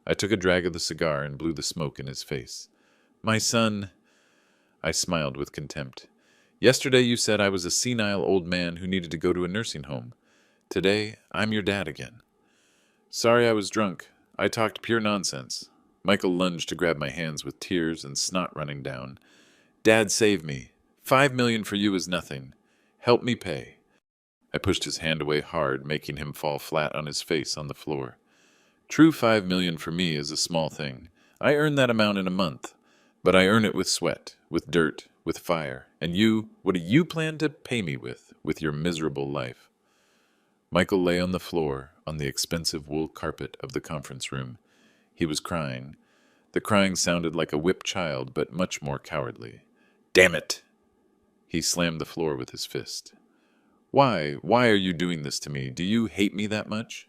I took a drag of the cigar and blew the smoke in his face. My son. I smiled with contempt. Yesterday you said I was a senile old man who needed to go to a nursing home. Today, I'm your dad again. Sorry I was drunk. I talked pure nonsense. Michael lunged to grab my hands with tears and snot running down. Dad, save me. $5 million for you is nothing. Help me pay. I pushed his hand away hard, making him fall flat on his face on the floor. True $5 million for me is a small thing. I earn that amount in a month. But I earn it with sweat, with dirt, with fire. And you, what do you plan to pay me with your miserable life? Michael lay on the floor, on the expensive wool carpet of the conference room. He was crying. The crying sounded like a whipped child, but much more cowardly. Damn it! He slammed the floor with his fist. Why are you doing this to me? Do you hate me that much?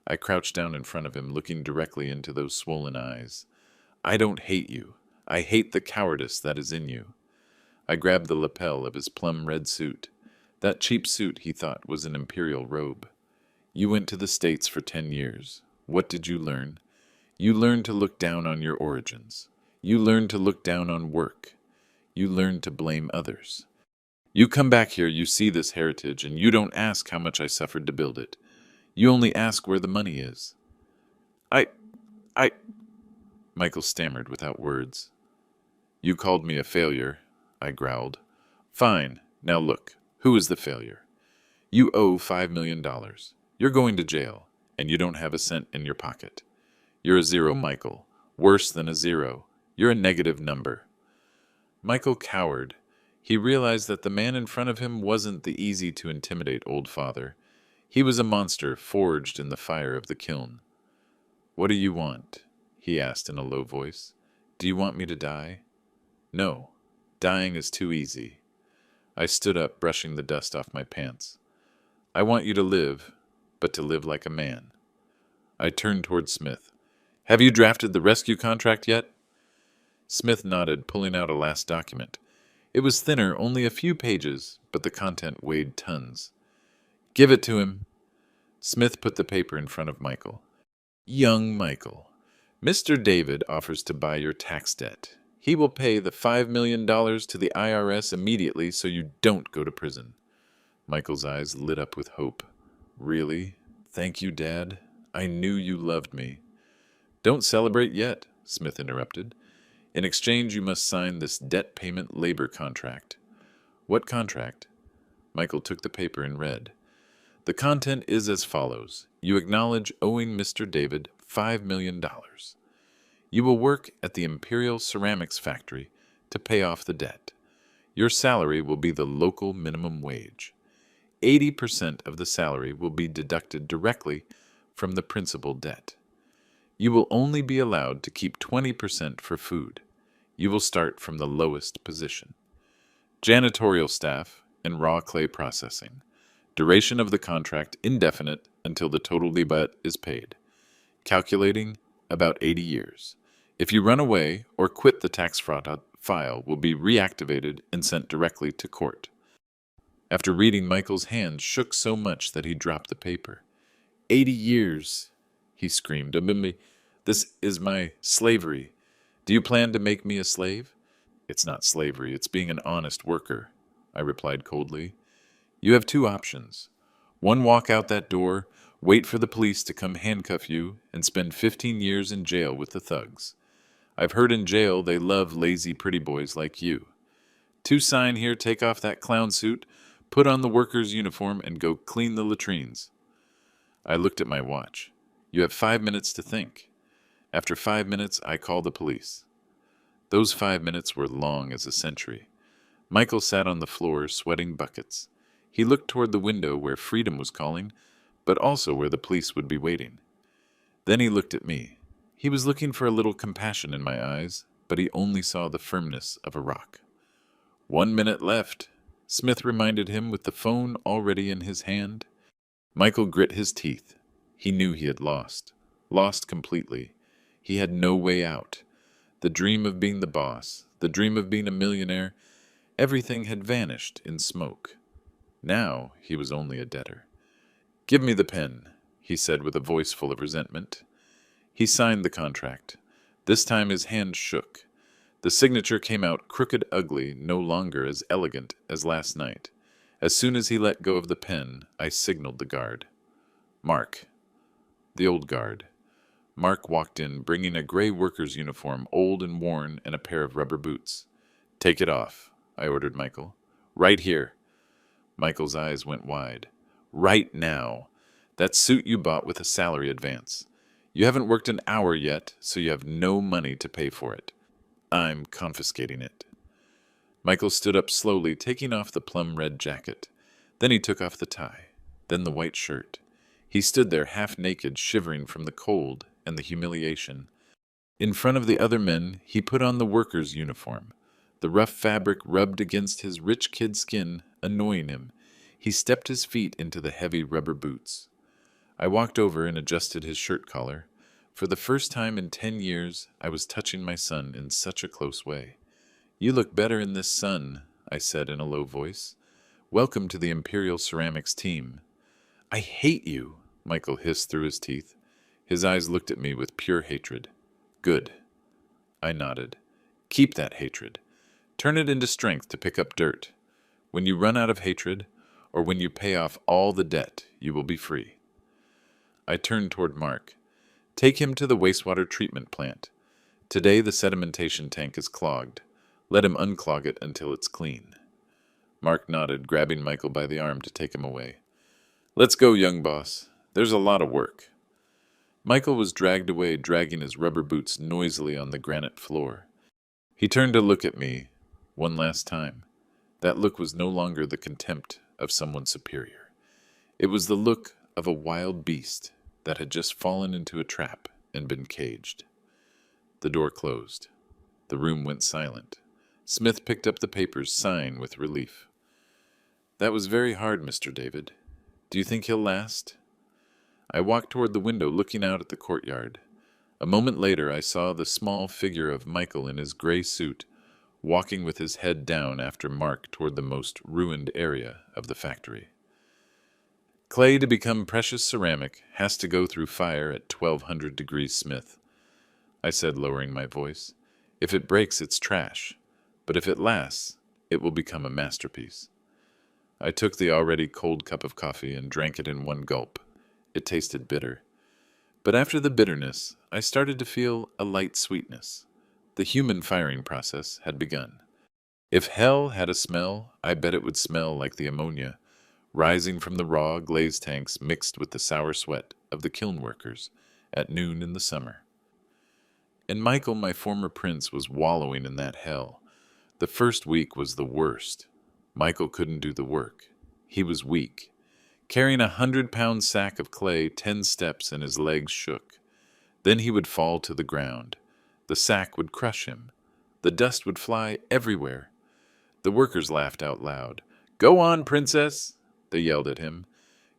I crouched down in front of him, looking directly into those swollen eyes. I don't hate you. I hate the cowardice that is in you. I grabbed the lapel of his plum-red suit. That cheap suit, he thought, was an imperial robe. You went to the States for 10 years. What did you learn? You learned to look down on your origins. You learned to look down on work. You learned to blame others. You come back here, you see this heritage, and you don't ask how much I suffered to build it. You only ask where the money is. Michael stammered without words. You called me a failure, I growled. Fine. Now look, who is the failure? You owe $5 million. You're going to jail, and you don't have a cent in your pocket. You're a zero, Michael. Worse than a zero. You're a negative number. Michael cowered. He realized that the man in front of him wasn't the easy-to-intimidate old father. He was a monster forged in the fire of the kiln. What do you want? He asked in a low voice. Do you want me to die? No. Dying is too easy. I stood up, brushing the dust off my pants. I want you to live, but to live like a man. I turned toward Smith. Have you drafted the rescue contract yet? Smith nodded, pulling out a last document. It was thinner, only a few pages, but the content weighed tons. Give it to him. Smith put the paper in front of Michael. Young Michael, Mr. David offers to buy your tax debt. He will pay the $5 million to the IRS immediately so you don't go to prison. Michael's eyes lit up with hope. Really? Thank you, Dad. I knew you loved me. Don't celebrate yet, Smith interrupted. In exchange, you must sign this debt payment labor contract. What contract? Michael took the paper and read. The content is as follows. You acknowledge owing Mr. David $5 million. You will work at the Imperial Ceramics factory to pay off the debt. Your salary will be the local minimum wage. 80% of the salary will be deducted directly from the principal debt. You will only be allowed to keep 20% for food. You will start from the lowest position. Janitorial staff and raw clay processing. Duration of the contract indefinite until the total debt is paid. Calculating about 80 years. If you run away or quit, the tax fraud file will be reactivated and sent directly to court. After reading, Michael's hand shook so much that he dropped the paper. 80 years, he screamed. This is my slavery. Do you plan to make me a slave? It's not slavery, it's being an honest worker, I replied coldly. You have two options. One, walk out that door, wait for the police to come handcuff you, and spend 15 years in jail with the thugs. I've heard in jail they love lazy pretty boys like you. 2, sign here, take off that clown suit, put on the worker's uniform, and go clean the latrines. I looked at my watch. You have 5 minutes to think. After 5 minutes, I call the police. Those 5 minutes were long as a century. Michael sat on the floor, sweating buckets. He looked toward the window where freedom was calling, but also where the police would be waiting. Then he looked at me. He was looking for a little compassion in my eyes, but he only saw the firmness of a rock. 1 minute left, Smith reminded him with the phone already in his hand. Michael grit his teeth. He knew he had lost. Lost completely. He had no way out. The dream of being the boss, the dream of being a millionaire, everything had vanished in smoke. Now he was only a debtor. Give me the pen, he said with a voice full of resentment. He signed the contract. This time his hand shook. The signature came out crooked, ugly, no longer as elegant as last night. As soon as he let go of the pen, I signaled the guard. Mark. The old guard. Mark walked in, bringing a gray worker's uniform, old and worn, and a pair of rubber boots. Take it off, I ordered Michael. Right here. Michael's eyes went wide. Right now. That suit you bought with a salary advance. You haven't worked an hour yet, so you have no money to pay for it. I'm confiscating it. Michael stood up slowly, taking off the plum-red jacket. Then he took off the tie, then the white shirt. He stood there half-naked, shivering from the cold and the humiliation. In front of the other men, he put on the worker's uniform. The rough fabric rubbed against his rich kid skin, annoying him. He stepped his feet into the heavy rubber boots. I walked over and adjusted his shirt collar. For the first time in 10 years, I was touching my son in such a close way. You look better in this sun, I said in a low voice. Welcome to the Imperial Ceramics team. I hate you, Michael hissed through his teeth. His eyes looked at me with pure hatred. Good. I nodded. Keep that hatred. Turn it into strength to pick up dirt. When you run out of hatred, or when you pay off all the debt, you will be free. I turned toward Mark. Take him to the wastewater treatment plant. Today the sedimentation tank is clogged. Let him unclog it until it's clean. Mark nodded, grabbing Michael by the arm to take him away. Let's go, young boss. There's a lot of work. Michael was dragged away, dragging his rubber boots noisily on the granite floor. He turned to look at me one last time. That look was no longer the contempt of someone superior. It was the look of a wild beast that had just fallen into a trap and been caged. The door closed. The room went silent. Smith picked up the papers, sighing with relief. That was very hard, Mr. David. Do you think he'll last? I walked toward the window, looking out at the courtyard. A moment later, I saw the small figure of Michael in his gray suit, walking with his head down after Mark toward the most ruined area of the factory. Clay to become precious ceramic has to go through fire at 1200 degrees Smith, I said, lowering my voice. If it breaks, it's trash, but if it lasts, it will become a masterpiece. I took the already cold cup of coffee and drank it in one gulp. It tasted bitter. But after the bitterness, I started to feel a light sweetness. The human firing process had begun. If hell had a smell, I bet it would smell like the ammonia, rising from the raw glaze tanks mixed with the sour sweat of the kiln workers at noon in the summer. And Michael, my former prince, was wallowing in that hell. The first week was the worst. Michael couldn't do the work. He was weak. Carrying 100-pound sack of clay 10 steps and his legs shook. Then he would fall to the ground. The sack would crush him. The dust would fly everywhere. The workers laughed out loud. Go on, princess, they yelled at him.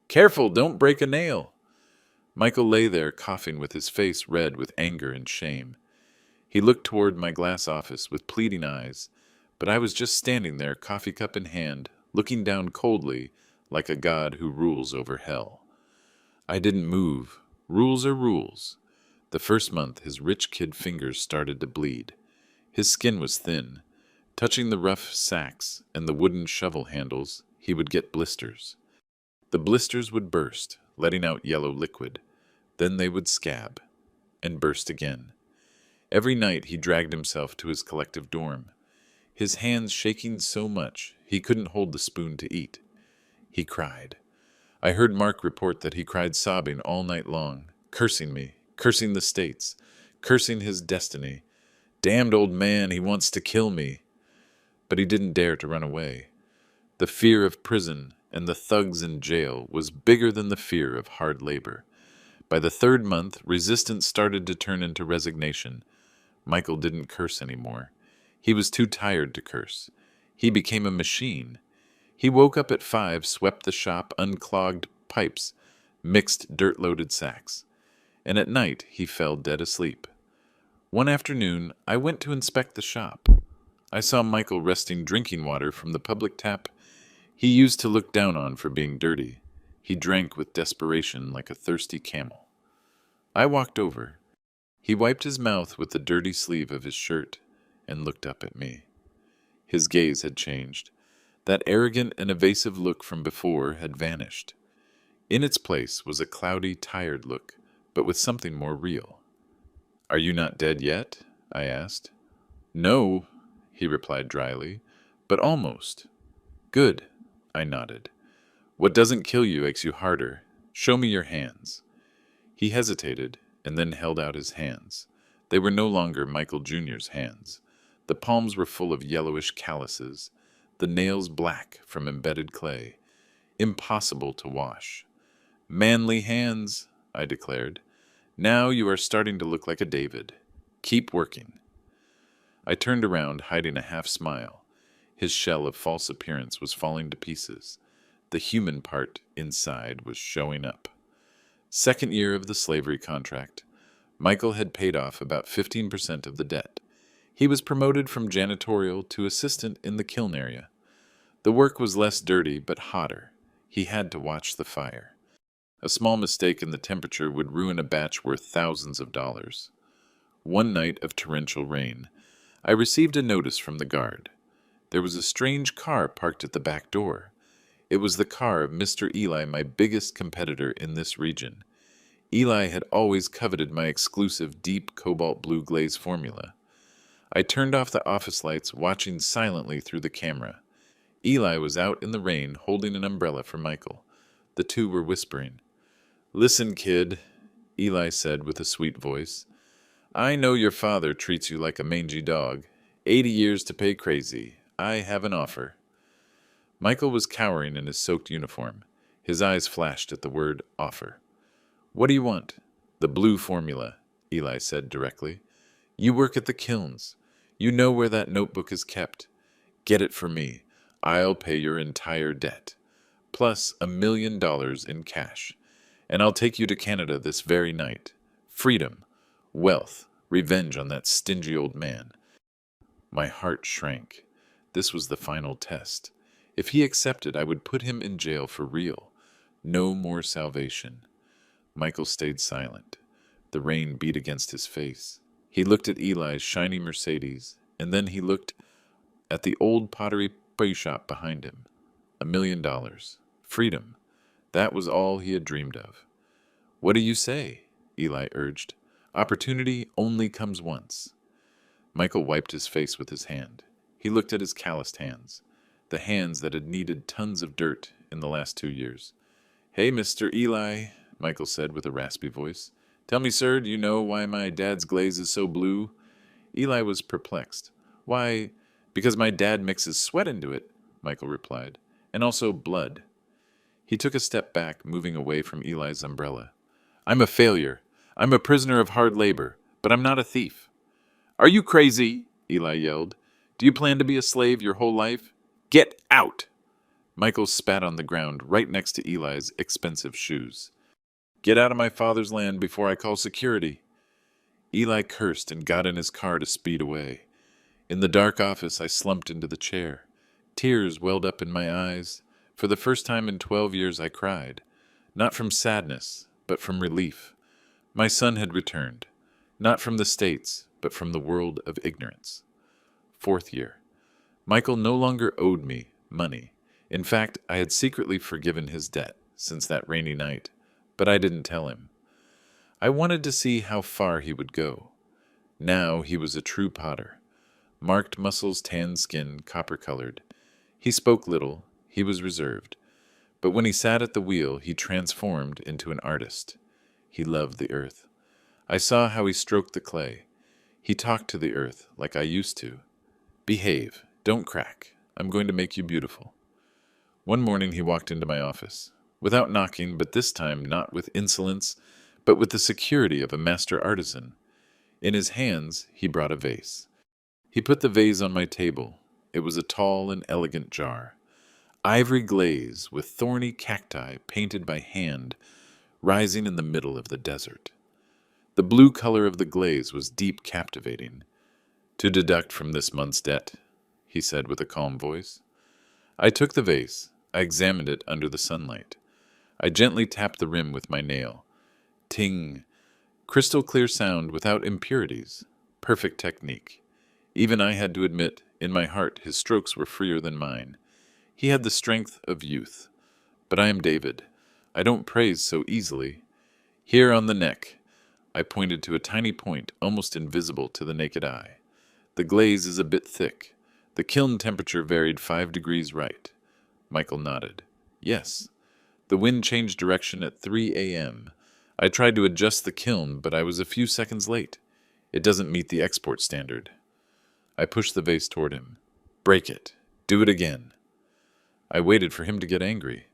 Careful, don't break a nail. Michael lay there coughing with his face red with anger and shame. He looked toward my glass office with pleading eyes, but I was just standing there, coffee cup in hand, looking down coldly like a god who rules over hell. I didn't move. Rules are rules. The first month, his rich kid fingers started to bleed. His skin was thin. Touching the rough sacks and the wooden shovel handles, he would get blisters. The blisters would burst, letting out yellow liquid. Then they would scab, and burst again. Every night he dragged himself to his collective dorm, his hands shaking so much he couldn't hold the spoon to eat. He cried. I heard Mark report that he cried sobbing all night long, cursing me, cursing the states, cursing his destiny. Damned old man, he wants to kill me. But he didn't dare to run away. The fear of prison and the thugs in jail was bigger than the fear of hard labor. By the third month, resistance started to turn into resignation. Michael didn't curse anymore. He was too tired to curse. He became a machine. He woke up at 5, swept the shop, unclogged pipes, mixed dirt-loaded sacks. And at night, he fell dead asleep. One afternoon, I went to inspect the shop. I saw Michael wresting drinking water from the public tap he used to look down on for being dirty. He drank with desperation like a thirsty camel. I walked over. He wiped his mouth with the dirty sleeve of his shirt and looked up at me. His gaze had changed. That arrogant and evasive look from before had vanished. In its place was a cloudy, tired look, but with something more real. Are you not dead yet? I asked. No, he replied dryly, but almost. Good, I nodded. What doesn't kill you makes you harder. Show me your hands. He hesitated and then held out his hands. They were no longer Michael Jr.'s hands. The palms were full of yellowish calluses, the nails black from embedded clay, impossible to wash. Manly hands, I declared. Now you are starting to look like a David. Keep working. I turned around, hiding a half smile. His shell of false appearance was falling to pieces. The human part inside was showing up. Second year of the slavery contract. Michael had paid off about 15% of the debt. He was promoted from janitorial to assistant in the kiln area. The work was less dirty but hotter. He had to watch the fire. A small mistake in the temperature would ruin a batch worth thousands of dollars. One night of torrential rain, I received a notice from the guard. There was a strange car parked at the back door. It was the car of Mr. Eli, my biggest competitor in this region. Eli had always coveted my exclusive deep cobalt blue glaze formula. I turned off the office lights, watching silently through the camera. Eli was out in the rain, holding an umbrella for Michael. The two were whispering. Listen, kid, Eli said with a sweet voice. I know your father treats you like a mangy dog. 80 years to pay crazy. I have an offer. Michael was cowering in his soaked uniform. His eyes flashed at the word offer. What do you want? The blue formula, Eli said directly. You work at the kilns. You know where that notebook is kept. Get it for me. I'll pay your entire debt, plus $1 million in cash. And I'll take you to Canada this very night. Freedom, wealth, revenge on that stingy old man. My heart shrank. This was the final test. If he accepted, I would put him in jail for real. No more salvation. Michael stayed silent. The rain beat against his face. He looked at Eli's shiny Mercedes, and then he looked at the old pottery play shop behind him. $1 million. Freedom. That was all he had dreamed of. What do you say? Eli urged. Opportunity only comes once. Michael wiped his face with his hand. He looked at his calloused hands, the hands that had kneaded tons of dirt in the last 2 years. Hey, Mr. Eli, Michael said with a raspy voice. Tell me, sir, do you know why my dad's glaze is so blue? Eli was perplexed. Why, because my dad mixes sweat into it, Michael replied, and also blood. He took a step back, moving away from Eli's umbrella. I'm a failure. I'm a prisoner of hard labor, but I'm not a thief. Are you crazy? Eli yelled. Do you plan to be a slave your whole life? Get out! Michael spat on the ground right next to Eli's expensive shoes. Get out of my father's land before I call security." Eli cursed and got in his car to speed away. In the dark office, I slumped into the chair. Tears welled up in my eyes. For the first time in 12 years, I cried. Not from sadness, but from relief. My son had returned. Not from the States, but from the world of ignorance. 4th year. Michael no longer owed me money. In fact, I had secretly forgiven his debt since that rainy night, but I didn't tell him. I wanted to see how far he would go. Now he was a true potter. Marked muscles, tan skin, copper-colored. He spoke little, he was reserved. But when he sat at the wheel, he transformed into an artist. He loved the earth. I saw how he stroked the clay. He talked to the earth like I used to. "Behave. Don't crack. I'm going to make you beautiful." One morning he walked into my office, without knocking, but this time not with insolence, but with the security of a master artisan. In his hands he brought a vase. He put the vase on my table. It was a tall and elegant jar. Ivory glaze with thorny cacti painted by hand, rising in the middle of the desert. The blue color of the glaze was deep captivating. "To deduct from this month's debt," he said with a calm voice. I took the vase. I examined it under the sunlight. I gently tapped the rim with my nail. Ting! Crystal clear sound without impurities. Perfect technique. Even I had to admit, in my heart, his strokes were freer than mine. He had the strength of youth. But I am David. I don't praise so easily. Here on the neck, I pointed to a tiny point almost invisible to the naked eye. The glaze is a bit thick. The kiln temperature varied 5 degrees right. Michael nodded. Yes. The wind changed direction at 3 a.m. I tried to adjust the kiln, but I was a few seconds late. It doesn't meet the export standard. I pushed the vase toward him. "Break it. Do it again." I waited for him to get angry.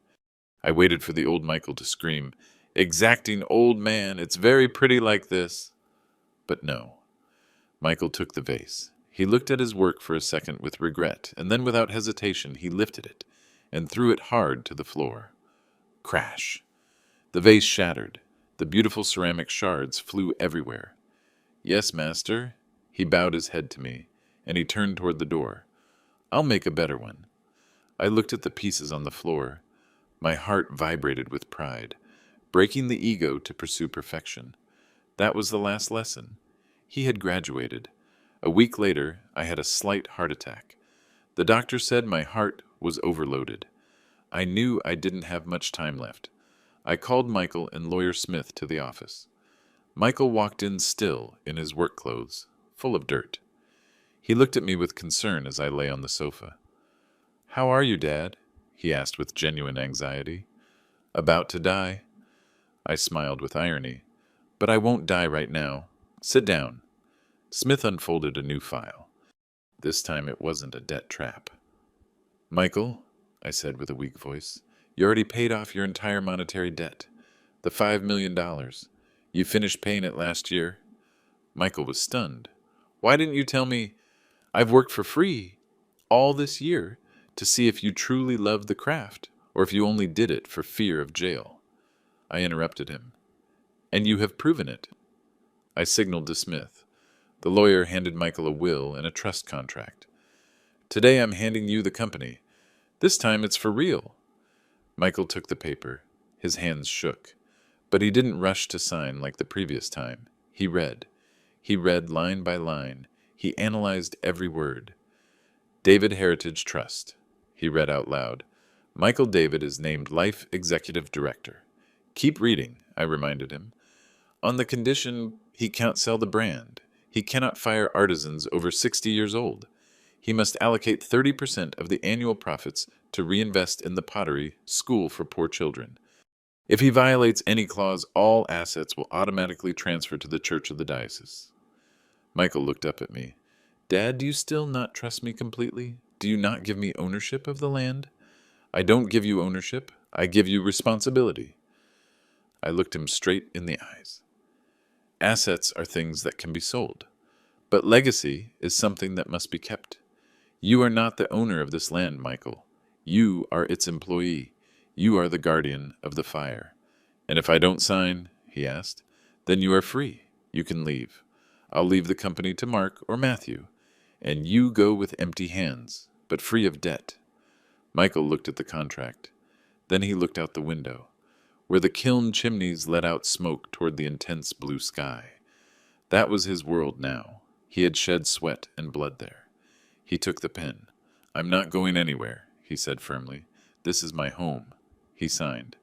I waited for the old Michael to scream, "Exacting old man, it's very pretty like this." But no. Michael took the vase. He looked at his work for a second with regret, and then without hesitation he lifted it and threw it hard to the floor. Crash! The vase shattered. The beautiful ceramic shards flew everywhere. "Yes, master." He bowed his head to me, and he turned toward the door. "I'll make a better one." I looked at the pieces on the floor. My heart vibrated with pride, breaking the ego to pursue perfection. That was the last lesson. He had graduated. A week later, I had a slight heart attack. The doctor said my heart was overloaded. I knew I didn't have much time left. I called Michael and Lawyer Smith to the office. Michael walked in still in his work clothes, full of dirt. He looked at me with concern as I lay on the sofa. "How are you, Dad?" he asked with genuine anxiety. "About to die." I smiled with irony. "But I won't die right now. Sit down." Smith unfolded a new file. This time it wasn't a debt trap. "Michael," I said with a weak voice, "you already paid off your entire monetary debt. The $5 million. You finished paying it last year." Michael was stunned. "Why didn't you tell me? I've worked for free all this year to see if you truly loved the craft, or if you only did it for fear of jail." I interrupted him. "And you have proven it." I signaled to Smith. The lawyer handed Michael a will and a trust contract. "Today I'm handing you the company. This time it's for real." Michael took the paper. His hands shook. But he didn't rush to sign like the previous time. He read. He read line by line. He analyzed every word. "David Heritage Trust." He read out loud. "Michael David is named Life Executive Director." "Keep reading," I reminded him. "On the condition he can't sell the brand. He cannot fire artisans over 60 years old. He must allocate 30% of the annual profits to reinvest in the pottery school for poor children. If he violates any clause, all assets will automatically transfer to the church of the diocese." Michael looked up at me. "Dad, do you still not trust me completely? Do you not give me ownership of the land?" "I don't give you ownership. I give you responsibility." I looked him straight in the eyes. "Assets are things that can be sold. But legacy is something that must be kept. You are not the owner of this land, Michael. You are its employee. You are the guardian of the fire. And if I don't sign, he asked, then you are free. You can leave. I'll leave the company to Mark or Matthew, and you go with empty hands, but free of debt. Michael looked at the contract. Then he looked out the window, where the kiln chimneys let out smoke toward the intense blue sky. That was his world now. He had shed sweat and blood there. He took the pen. I'm not going anywhere, he said firmly. This is my home. He signed.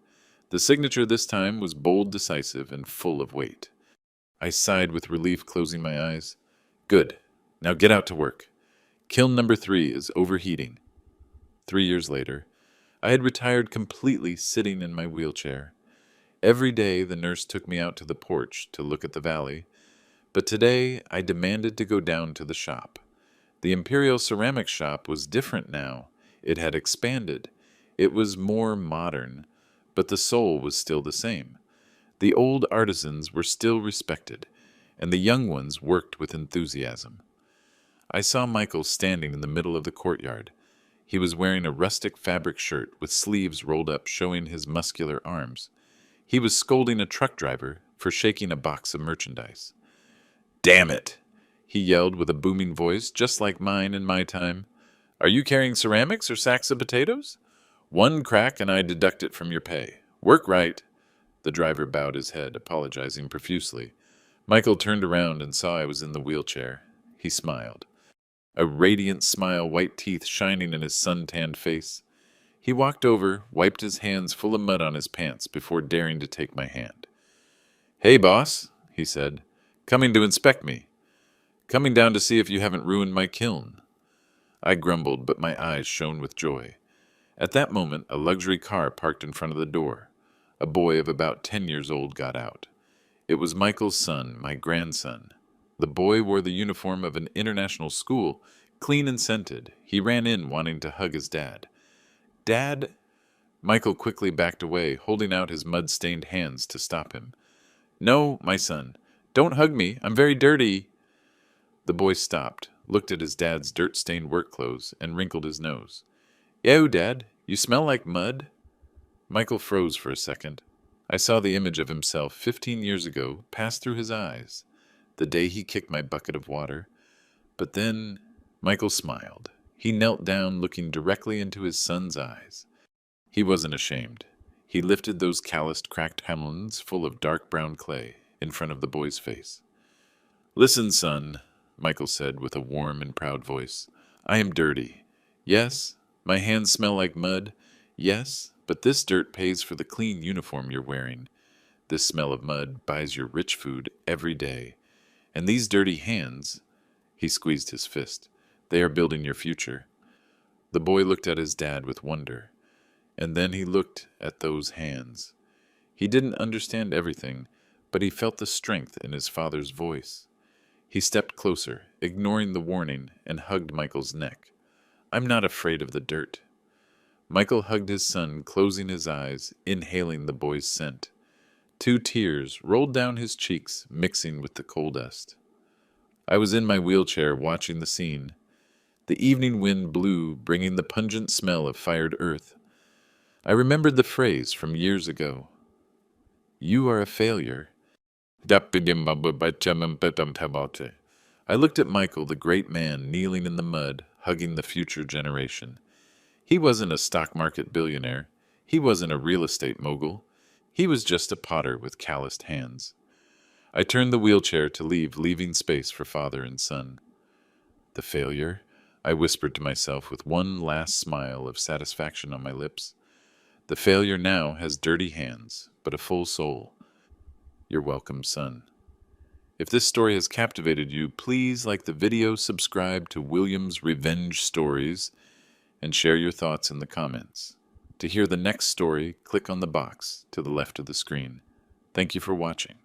The signature this time was bold, decisive, and full of weight. I sighed with relief, closing my eyes. Good. Now get out to work. Kiln number 3 is overheating. 3 years later, I had retired completely, sitting in my wheelchair. Every day the nurse took me out to the porch to look at the valley, but today I demanded to go down to the shop. The Imperial Ceramics shop was different now. It had expanded. It was more modern, but the soul was still the same. The old artisans were still respected, and the young ones worked with enthusiasm. I saw Michael standing in the middle of the courtyard. He was wearing a rustic fabric shirt with sleeves rolled up showing his muscular arms. He was scolding a truck driver for shaking a box of merchandise. Damn it! He yelled with a booming voice just like mine in my time. Are you carrying ceramics or sacks of potatoes? One crack and I deduct it from your pay. Work right. The driver bowed his head, apologizing profusely. Michael turned around and saw I was in the wheelchair. He smiled. A radiant smile, white teeth shining in his sun-tanned face. He walked over, wiped his hands full of mud on his pants before daring to take my hand. Hey, boss, he said. Coming to inspect me. Coming down to see if you haven't ruined my kiln. I grumbled, but my eyes shone with joy. At that moment, a luxury car parked in front of the door. A boy of about 10 years old got out. It was Michael's son, my grandson. The boy wore the uniform of an international school, clean and scented. He ran in, wanting to hug his dad. Dad? Michael quickly backed away, holding out his mud-stained hands to stop him. No, my son. Don't hug me. I'm very dirty. The boy stopped, looked at his dad's dirt-stained work clothes, and wrinkled his nose. Yo, Dad, you smell like mud. Michael froze for a second. I saw the image of himself 15 years ago pass through his eyes, the day he kicked my bucket of water. But then Michael smiled. He knelt down, looking directly into his son's eyes. He wasn't ashamed. He lifted those calloused, cracked hands full of dark brown clay in front of the boy's face. Listen, son, Michael said with a warm and proud voice. I am dirty. Yes, my hands smell like mud. Yes, but this dirt pays for the clean uniform you're wearing. This smell of mud buys your rich food every day. And these dirty hands, he squeezed his fist, they are building your future. The boy looked at his dad with wonder, and then he looked at those hands. He didn't understand everything, but he felt the strength in his father's voice. He stepped closer, ignoring the warning, and hugged Michael's neck. I'm not afraid of the dirt. Michael hugged his son, closing his eyes, inhaling the boy's scent. 2 tears rolled down his cheeks, mixing with the coal dust. I was in my wheelchair watching the scene. The evening wind blew, bringing the pungent smell of fired earth. I remembered the phrase from years ago. You are a failure. I looked at Michael, the great man, kneeling in the mud, hugging the future generation. He wasn't a stock market billionaire. He wasn't a real estate mogul. He was just a potter with calloused hands. I turned the wheelchair to leave, leaving space for father and son. The failure, I whispered to myself with one last smile of satisfaction on my lips. The failure now has dirty hands, but a full soul. You're welcome, son. If this story has captivated you, please like the video, subscribe to William's Revenge Stories, and share your thoughts in the comments. To hear the next story, click on the box to the left of the screen. Thank you for watching.